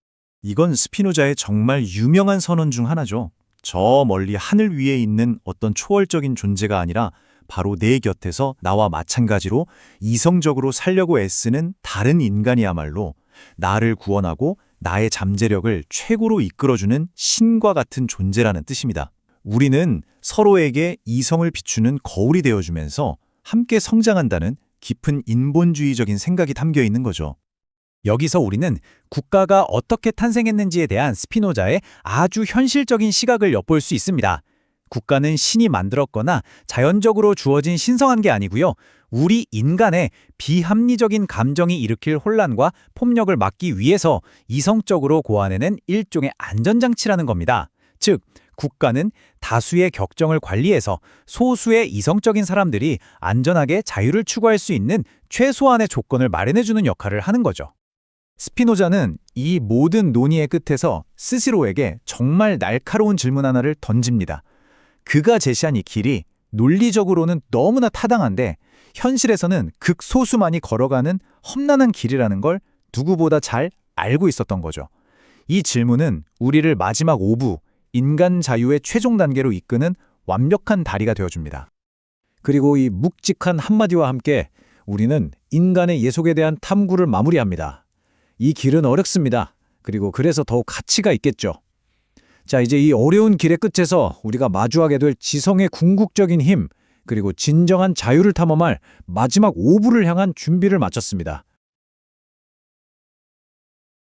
이건 스피노자의 정말 유명한 선언 중 하나죠. 저 멀리 하늘 위에 있는 어떤 초월적인 존재가 아니라 바로 내 곁에서 나와 마찬가지로 이성적으로 살려고 애쓰는 다른 인간이야말로 나를 구원하고 나의 잠재력을 최고로 이끌어주는 신과 같은 존재라는 뜻입니다. 우리는 서로에게 이성을 비추는 거울이 되어주면서 함께 성장한다는 깊은 인본주의적인 생각이 담겨 있는 거죠. 여기서 우리는 국가가 어떻게 탄생했는지에 대한 스피노자의 아주 현실적인 시각을 엿볼 수 있습니다. 국가는 신이 만들었거나 자연적으로 주어진 신성한 게 아니고요. 우리 인간의 비합리적인 감정이 일으킬 혼란과 폭력을 막기 위해서 이성적으로 고안해낸 일종의 안전장치라는 겁니다. 즉, 국가는 다수의 격정을 관리해서 소수의 이성적인 사람들이 안전하게 자유를 추구할 수 있는 최소한의 조건을 마련해주는 역할을 하는 거죠. 스피노자는 이 모든 논의의 끝에서 스스로에게 정말 날카로운 질문 하나를 던집니다. 그가 제시한 이 길이 논리적으로는 너무나 타당한데 현실에서는 극소수만이 걸어가는 험난한 길이라는 걸 누구보다 잘 알고 있었던 거죠. 이 질문은 우리를 마지막 5부, 인간 자유의 최종 단계로 이끄는 완벽한 다리가 되어줍니다. 그리고 이 묵직한 한마디와 함께 우리는 인간의 예속에 대한 탐구를 마무리합니다. 이 길은 어렵습니다. 그리고 그래서 더욱 가치가 있겠죠. 자, 이제 이 어려운 길의 끝에서 우리가 마주하게 될 지성의 궁극적인 힘, 그리고 진정한 자유를 탐험할 마지막 5부를 향한 준비를 마쳤습니다.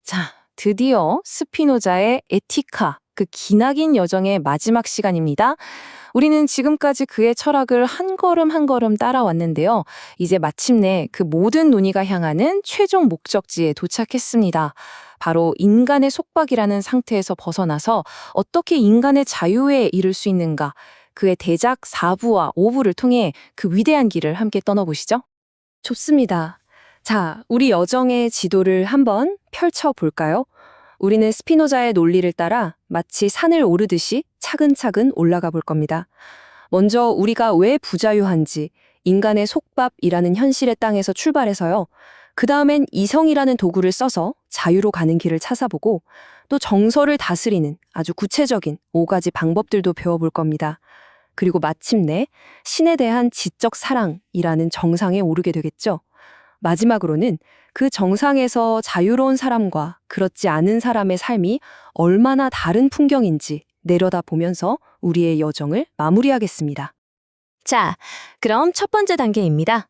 자, 드디어 스피노자의 에티카, 그 기나긴 여정의 마지막 시간입니다. 우리는 지금까지 그의 철학을 한 걸음 한 걸음 따라왔는데요. 이제 마침내 그 모든 논의가 향하는 최종 목적지에 도착했습니다. 바로 인간의 속박이라는 상태에서 벗어나서 어떻게 인간의 자유에 이를 수 있는가, 그의 대작 4부와 5부를 통해 그 위대한 길을 함께 떠나보시죠. 좋습니다. 자, 우리 여정의 지도를 한번 펼쳐볼까요? 우리는 스피노자의 논리를 따라 마치 산을 오르듯이 차근차근 올라가 볼 겁니다. 먼저 우리가 왜 부자유한지, 인간의 속박이라는 현실의 땅에서 출발해서요. 그 다음엔 이성이라는 도구를 써서 자유로 가는 길을 찾아보고 또 정서를 다스리는 아주 구체적인 5가지 방법들도 배워볼 겁니다. 그리고 마침내 신에 대한 지적 사랑이라는 정상에 오르게 되겠죠. 마지막으로는 그 정상에서 자유로운 사람과 그렇지 않은 사람의 삶이 얼마나 다른 풍경인지 내려다보면서 우리의 여정을 마무리하겠습니다. 자, 그럼 첫 번째 단계입니다.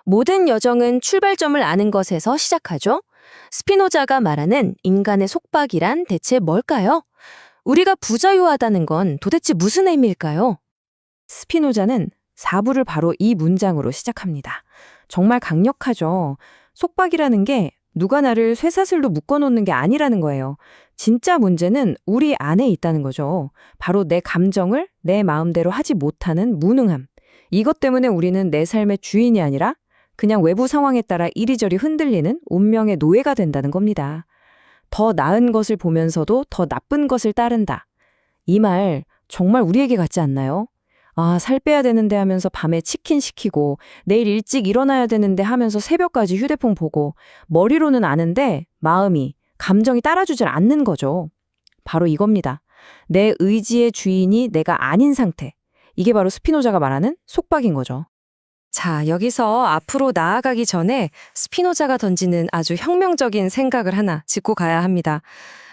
모든 여정은 출발점을 아는 것에서 시작하죠. 스피노자가 말하는 인간의 속박이란 대체 뭘까요? 우리가 부자유하다는 건 도대체 무슨 의미일까요? 스피노자는 4부를 바로 이 문장으로 시작합니다. 정말 강력하죠. 속박이라는 게 누가 나를 쇠사슬로 묶어놓는 게 아니라는 거예요. 진짜 문제는 우리 안에 있다는 거죠. 바로 내 감정을 내 마음대로 하지 못하는 무능함. 이것 때문에 우리는 내 삶의 주인이 아니라 그냥 외부 상황에 따라 이리저리 흔들리는 운명의 노예가 된다는 겁니다. 더 나은 것을 보면서도 더 나쁜 것을 따른다. 이 말 정말 우리에게 같지 않나요? 아, 살 빼야 되는데 하면서 밤에 치킨 시키고 내일 일찍 일어나야 되는데 하면서 새벽까지 휴대폰 보고 머리로는 아는데 마음이, 감정이 따라주질 않는 거죠. 바로 이겁니다. 내 의지의 주인이 내가 아닌 상태. 이게 바로 스피노자가 말하는 속박인 거죠. 자, 여기서 앞으로 나아가기 전에 스피노자가 던지는 아주 혁명적인 생각을 하나 짚고 가야 합니다.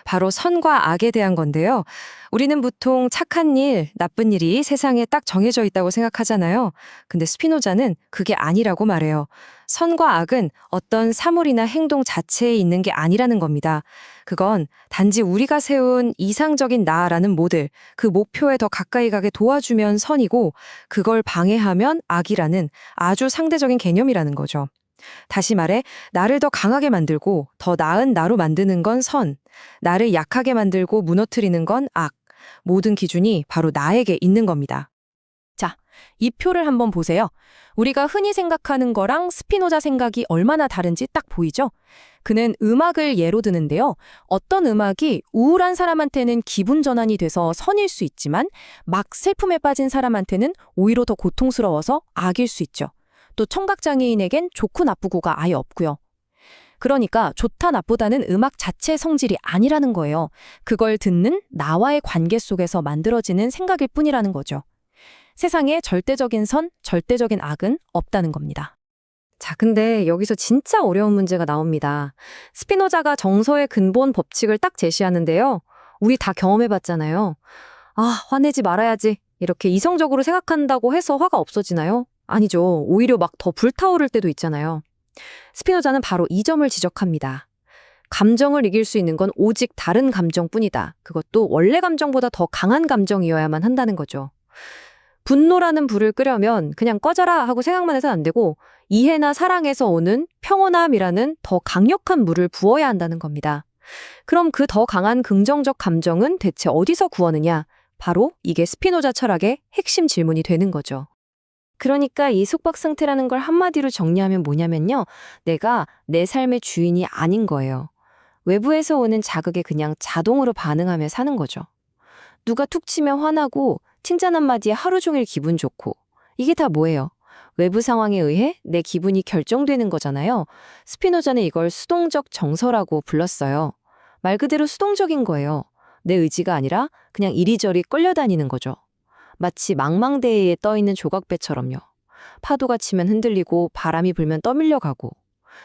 바로 선과 악에 대한 건데요. 우리는 보통 착한 일, 나쁜 일이 세상에 딱 정해져 있다고 생각하잖아요. 근데 스피노자는 그게 아니라고 말해요. 선과 악은 어떤 사물이나 행동 자체에 있는 게 아니라는 겁니다. 그건 단지 우리가 세운 이상적인 나라는 모델, 그 목표에 더 가까이 가게 도와주면 선이고 그걸 방해하면 악이라는 아주 상대적인 개념이라는 거죠. 다시 말해, 나를 더 강하게 만들고 더 나은 나로 만드는 건 선, 나를 약하게 만들고 무너뜨리는 건 악. 모든 기준이 바로 나에게 있는 겁니다. 자, 이 표를 한번 보세요. 우리가 흔히 생각하는 거랑 스피노자 생각이 얼마나 다른지 딱 보이죠? 그는 음악을 예로 드는데요. 어떤 음악이 우울한 사람한테는 기분 전환이 돼서 선일 수 있지만 막 슬픔에 빠진 사람한테는 오히려 더 고통스러워서 악일 수 있죠. 또 청각장애인에겐 좋고 나쁘고가 아예 없고요. 그러니까 좋다 나쁘다는 음악 자체의 성질이 아니라는 거예요. 그걸 듣는 나와의 관계 속에서 만들어지는 생각일 뿐이라는 거죠. 세상에 절대적인 선, 절대적인 악은 없다는 겁니다. 자, 근데 여기서 진짜 어려운 문제가 나옵니다. 스피노자가 정서의 근본 법칙을 딱 제시하는데요. 우리 다 경험해봤잖아요. 아, 화내지 말아야지. 이렇게 이성적으로 생각한다고 해서 화가 없어지나요? 아니죠. 오히려 막 더 불타오를 때도 있잖아요. 스피노자는 바로 이 점을 지적합니다. 감정을 이길 수 있는 건 오직 다른 감정뿐이다. 그것도 원래 감정보다 더 강한 감정이어야만 한다는 거죠. 분노라는 불을 끄려면 그냥 꺼져라 하고 생각만 해서는 안 되고 이해나 사랑에서 오는 평온함이라는 더 강력한 물을 부어야 한다는 겁니다. 그럼 그 더 강한 긍정적 감정은 대체 어디서 구하느냐? 바로 이게 스피노자 철학의 핵심 질문이 되는 거죠. 그러니까 이 속박 상태라는 걸 한마디로 정리하면 뭐냐면요. 내가 내 삶의 주인이 아닌 거예요. 외부에서 오는 자극에 그냥 자동으로 반응하며 사는 거죠. 누가 툭 치면 화나고 칭찬 한마디에 하루 종일 기분 좋고 이게 다 뭐예요? 외부 상황에 의해 내 기분이 결정되는 거잖아요. 스피노자는 이걸 수동적 정서라고 불렀어요. 말 그대로 수동적인 거예요. 내 의지가 아니라 그냥 이리저리 끌려다니는 거죠. 마치 망망대해에 떠있는 조각배처럼요. 파도가 치면 흔들리고 바람이 불면 떠밀려가고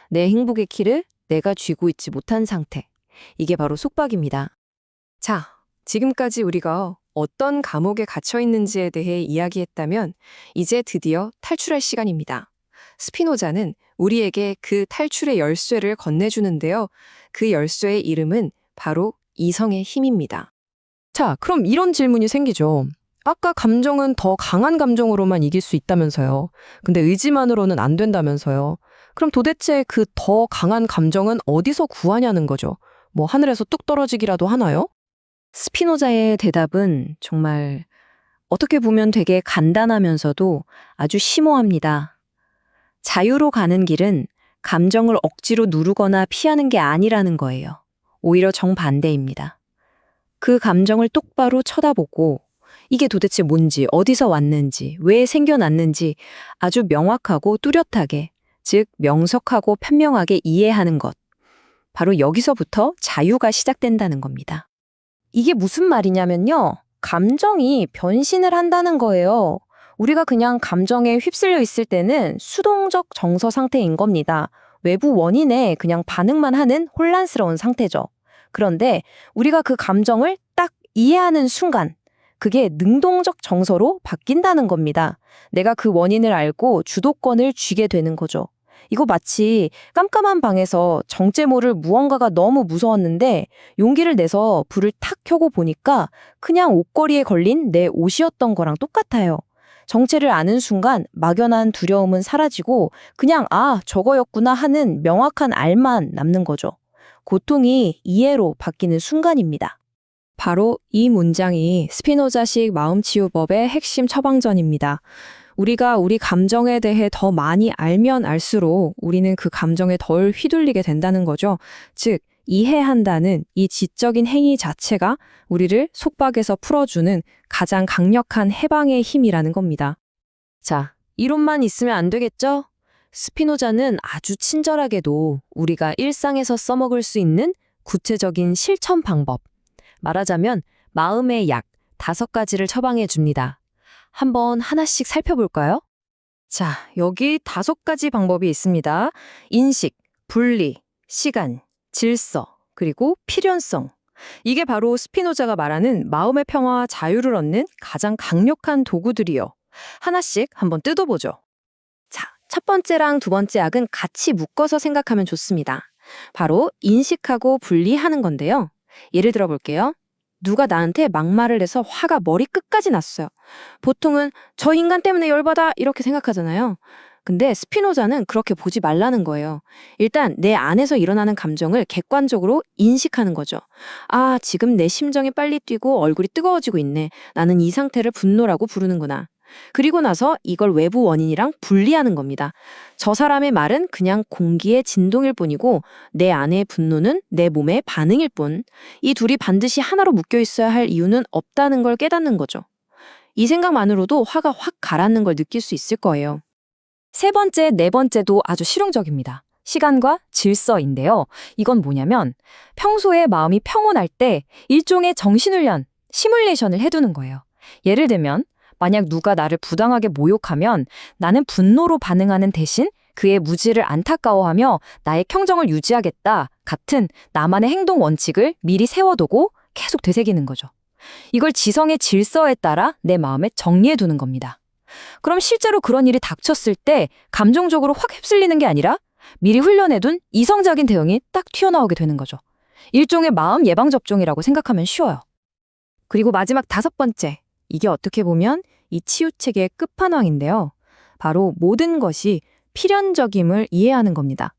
내 행복의 키를 내가 쥐고 있지 못한 상태. 이게 바로 속박입니다. 자, 지금까지 우리가 어떤 감옥에 갇혀 있는지에 대해 이야기했다면 이제 드디어 탈출할 시간입니다. 스피노자는 우리에게 그 탈출의 열쇠를 건네주는데요. 그 열쇠의 이름은 바로 이성의 힘입니다. 자, 그럼 이런 질문이 생기죠. 아까 감정은 더 강한 감정으로만 이길 수 있다면서요. 근데 의지만으로는 안 된다면서요. 그럼 도대체 그 더 강한 감정은 어디서 구하냐는 거죠. 뭐 하늘에서 뚝 떨어지기라도 하나요? 스피노자의 대답은 정말 어떻게 보면 되게 간단하면서도 아주 심오합니다. 자유로 가는 길은 감정을 억지로 누르거나 피하는 게 아니라는 거예요. 오히려 정반대입니다. 그 감정을 똑바로 쳐다보고 이게 도대체 뭔지, 어디서 왔는지, 왜 생겨났는지 아주 명확하고 뚜렷하게, 즉 명석하고 편명하게 이해하는 것. 바로 여기서부터 자유가 시작된다는 겁니다. 이게 무슨 말이냐면요. 감정이 변신을 한다는 거예요. 우리가 그냥 감정에 휩쓸려 있을 때는 수동적 정서 상태인 겁니다. 외부 원인에 그냥 반응만 하는 혼란스러운 상태죠. 그런데 우리가 그 감정을 딱 이해하는 순간 그게 능동적 정서로 바뀐다는 겁니다. 내가 그 원인을 알고 주도권을 쥐게 되는 거죠. 이거 마치 깜깜한 방에서 정체 모를 무언가가 너무 무서웠는데 용기를 내서 불을 탁 켜고 보니까 그냥 옷걸이에 걸린 내 옷이었던 거랑 똑같아요. 정체를 아는 순간 막연한 두려움은 사라지고 그냥 아, 저거였구나 하는 명확한 알만 남는 거죠. 고통이 이해로 바뀌는 순간입니다. 바로 이 문장이 스피노자식 마음치유법의 핵심 처방전입니다. 우리가 우리 감정에 대해 더 많이 알면 알수록 우리는 그 감정에 덜 휘둘리게 된다는 거죠. 즉, 이해한다는 이 지적인 행위 자체가 우리를 속박에서 풀어주는 가장 강력한 해방의 힘이라는 겁니다. 자, 이론만 있으면 안 되겠죠? 스피노자는 아주 친절하게도 우리가 일상에서 써먹을 수 있는 구체적인 실천 방법, 말하자면 마음의 약 5가지를 처방해 줍니다. 한번 하나씩 살펴볼까요? 자, 여기 5가지 방법이 있습니다. 인식, 분리, 시간, 질서, 그리고 필연성. 이게 바로 스피노자가 말하는 마음의 평화와 자유를 얻는 가장 강력한 도구들이요. 하나씩 한번 뜯어보죠. 자, 첫 번째랑 두 번째 악은 같이 묶어서 생각하면 좋습니다. 바로 인식하고 분리하는 건데요. 예를 들어 볼게요. 누가 나한테 막말을 해서 화가 머리 끝까지 났어요. 보통은 저 인간 때문에 열받아 이렇게 생각하잖아요. 근데 스피노자는 그렇게 보지 말라는 거예요. 일단 내 안에서 일어나는 감정을 객관적으로 인식하는 거죠. 아, 지금 내 심정이 빨리 뛰고 얼굴이 뜨거워지고 있네. 나는 이 상태를 분노라고 부르는구나. 그리고 나서 이걸 외부 원인이랑 분리하는 겁니다. 저 사람의 말은 그냥 공기의 진동일 뿐이고 내 안의 분노는 내 몸의 반응일 뿐. 이 둘이 반드시 하나로 묶여 있어야 할 이유는 없다는 걸 깨닫는 거죠. 이 생각만으로도 화가 확 가라앉는 걸 느낄 수 있을 거예요. 세 번째, 네 번째도 아주 실용적입니다. 시간과 질서인데요. 이건 뭐냐면 평소에 마음이 평온할 때 일종의 정신훈련, 시뮬레이션을 해두는 거예요. 예를 들면 만약 누가 나를 부당하게 모욕하면 나는 분노로 반응하는 대신 그의 무지를 안타까워하며 나의 평정을 유지하겠다 같은 나만의 행동 원칙을 미리 세워두고 계속 되새기는 거죠. 이걸 지성의 질서에 따라 내 마음에 정리해두는 겁니다. 그럼 실제로 그런 일이 닥쳤을 때 감정적으로 확 휩쓸리는 게 아니라 미리 훈련해둔 이성적인 대응이 딱 튀어나오게 되는 거죠. 일종의 마음 예방접종이라고 생각하면 쉬워요. 그리고 마지막 다섯 번째, 이게 어떻게 보면 이 치유책의 끝판왕인데요. 바로 모든 것이 필연적임을 이해하는 겁니다.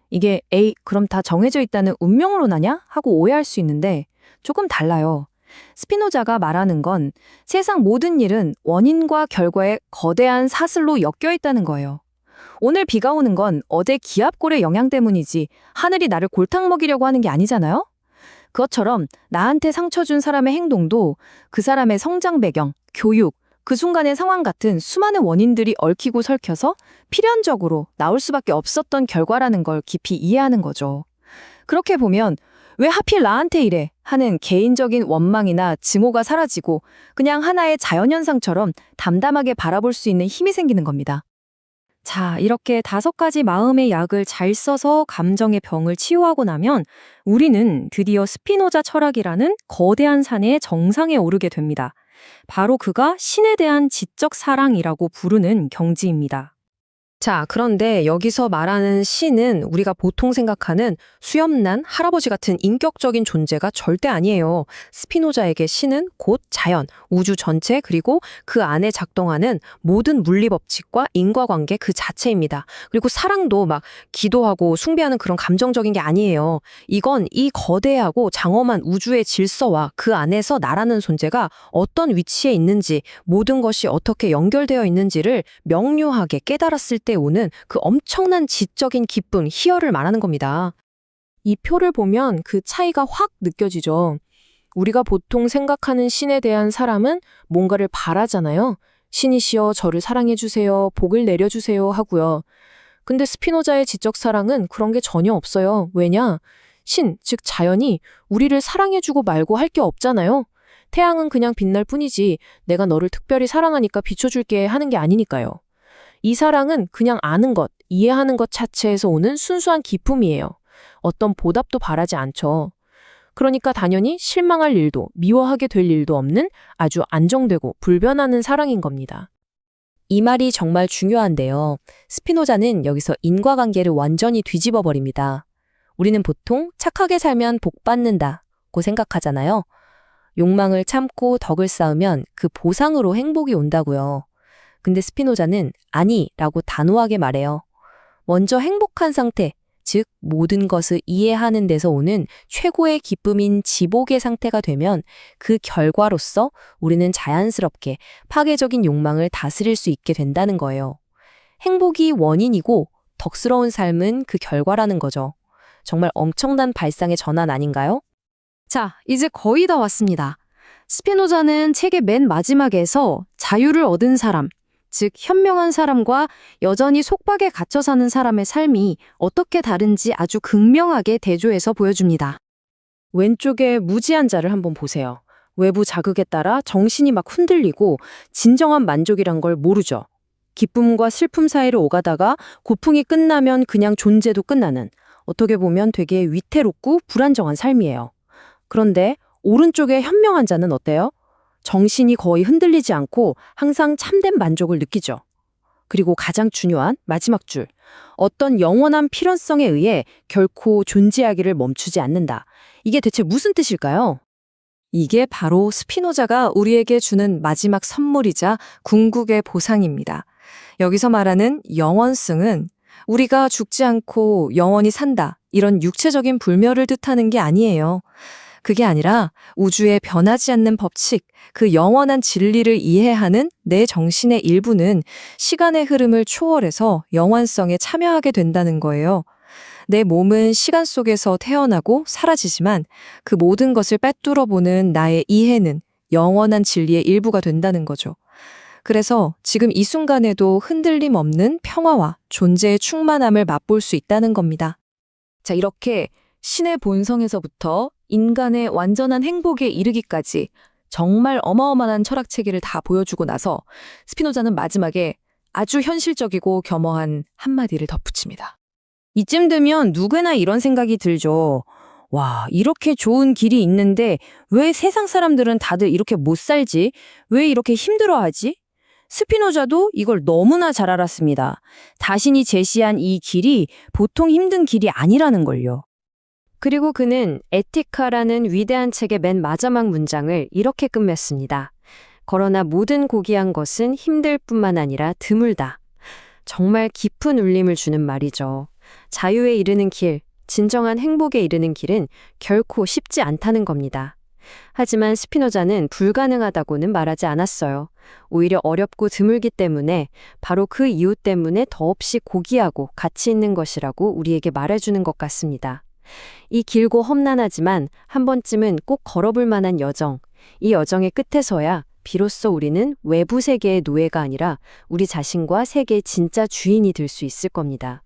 이게 에이, 그럼 다 정해져 있다는 운명론 아냐? 하고 오해할 수 있는데 조금 달라요. 스피노자가 말하는 건 세상 모든 일은 원인과 결과의 거대한 사슬로 엮여 있다는 거예요. 오늘 비가 오는 건 어제 기압골의 영향 때문이지 하늘이 나를 골탕 먹이려고 하는 게 아니잖아요? 그것처럼 나한테 상처 준 사람의 행동도 그 사람의 성장 배경, 교육, 그 순간의 상황 같은 수많은 원인들이 얽히고 설켜서 필연적으로 나올 수밖에 없었던 결과라는 걸 깊이 이해하는 거죠. 그렇게 보면 왜 하필 나한테 이래 하는 개인적인 원망이나 증오가 사라지고 그냥 하나의 자연현상처럼 담담하게 바라볼 수 있는 힘이 생기는 겁니다. 자, 이렇게 5가지 마음의 약을 잘 써서 감정의 병을 치유하고 나면 우리는 드디어 스피노자 철학이라는 거대한 산의 정상에 오르게 됩니다. 바로 그가 신에 대한 지적 사랑이라고 부르는 경지입니다. 자, 그런데 여기서 말하는 신은 우리가 보통 생각하는 수염난 할아버지 같은 인격적인 존재가 절대 아니에요. 스피노자에게 신은 곧 자연, 우주 전체 그리고 그 안에 작동하는 모든 물리 법칙과 인과관계 그 자체입니다. 그리고 사랑도 막 기도하고 숭배하는 그런 감정적인 게 아니에요. 이건 이 거대하고 장엄한 우주의 질서와 그 안에서 나라는 존재가 어떤 위치에 있는지, 모든 것이 어떻게 연결되어 있는지를 명료하게 깨달았을 때 오는 그 엄청난 지적인 기쁨, 희열을 말하는 겁니다. 이 표를 보면 그 차이가 확 느껴지죠. 우리가 보통 생각하는 신에 대한 사람은 뭔가를 바라잖아요. 신이시여 저를 사랑해주세요, 복을 내려주세요 하고요. 근데 스피노자의 지적 사랑은 그런 게 전혀 없어요. 왜냐? 신, 즉 자연이 우리를 사랑해주고 말고 할 게 없잖아요. 태양은 그냥 빛날 뿐이지 내가 너를 특별히 사랑하니까 비춰줄게 하는 게 아니니까요. 이 사랑은 그냥 아는 것, 이해하는 것 자체에서 오는 순수한 기쁨이에요. 어떤 보답도 바라지 않죠. 그러니까 당연히 실망할 일도 미워하게 될 일도 없는 아주 안정되고 불변하는 사랑인 겁니다. 이 말이 정말 중요한데요. 스피노자는 여기서 인과관계를 완전히 뒤집어 버립니다. 우리는 보통 착하게 살면 복 받는다고 생각하잖아요. 욕망을 참고 덕을 쌓으면 그 보상으로 행복이 온다고요. 근데 스피노자는 아니라고 단호하게 말해요. 먼저 행복한 상태, 즉 모든 것을 이해하는 데서 오는 최고의 기쁨인 지복의 상태가 되면 그 결과로서 우리는 자연스럽게 파괴적인 욕망을 다스릴 수 있게 된다는 거예요. 행복이 원인이고 덕스러운 삶은 그 결과라는 거죠. 정말 엄청난 발상의 전환 아닌가요? 자, 이제 거의 다 왔습니다. 스피노자는 책의 맨 마지막에서 자유를 얻은 사람, 즉 현명한 사람과 여전히 속박에 갇혀 사는 사람의 삶이 어떻게 다른지 아주 극명하게 대조해서 보여줍니다. 왼쪽에 무지한 자를 한번 보세요. 외부 자극에 따라 정신이 막 흔들리고 진정한 만족이란 걸 모르죠. 기쁨과 슬픔 사이를 오가다가 고풍이 끝나면 그냥 존재도 끝나는, 어떻게 보면 되게 위태롭고 불안정한 삶이에요. 그런데 오른쪽에 현명한 자는 어때요? 정신이 거의 흔들리지 않고 항상 참된 만족을 느끼죠. 그리고 가장 중요한 마지막 줄, 어떤 영원한 필연성에 의해 결코 존재하기를 멈추지 않는다. 이게 대체 무슨 뜻일까요? 이게 바로 스피노자가 우리에게 주는 마지막 선물이자 궁극의 보상입니다. 여기서 말하는 영원승은 우리가 죽지 않고 영원히 산다, 이런 육체적인 불멸을 뜻하는 게 아니에요. 그게 아니라 우주의 변하지 않는 법칙, 그 영원한 진리를 이해하는 내 정신의 일부는 시간의 흐름을 초월해서 영원성에 참여하게 된다는 거예요. 내 몸은 시간 속에서 태어나고 사라지지만 그 모든 것을 빼뚫어 보는 나의 이해는 영원한 진리의 일부가 된다는 거죠. 그래서 지금 이 순간에도 흔들림 없는 평화와 존재의 충만함을 맛볼 수 있다는 겁니다. 자, 이렇게 신의 본성에서부터 인간의 완전한 행복에 이르기까지 정말 어마어마한 철학 체계를 다 보여주고 나서 스피노자는 마지막에 아주 현실적이고 겸허한 한마디를 덧붙입니다. 이쯤 되면 누구나 이런 생각이 들죠. 와, 이렇게 좋은 길이 있는데 왜 세상 사람들은 다들 이렇게 못 살지? 왜 이렇게 힘들어하지? 스피노자도 이걸 너무나 잘 알았습니다. 자신이 제시한 이 길이 보통 힘든 길이 아니라는 걸요. 그리고 그는 에티카라는 위대한 책의 맨 마지막 문장을 이렇게 끝맺습니다. 그러나 모든 고귀한 것은 힘들 뿐만 아니라 드물다. 정말 깊은 울림을 주는 말이죠. 자유에 이르는 길, 진정한 행복에 이르는 길은 결코 쉽지 않다는 겁니다. 하지만 스피노자는 불가능하다고는 말하지 않았어요. 오히려 어렵고 드물기 때문에 바로 그 이유 때문에 더없이 고귀하고 가치 있는 것이라고 우리에게 말해주는 것 같습니다. 이 길고 험난하지만 한 번쯤은 꼭 걸어볼 만한 여정, 이 여정의 끝에서야 비로소 우리는 외부 세계의 노예가 아니라 우리 자신과 세계의 진짜 주인이 될 수 있을 겁니다.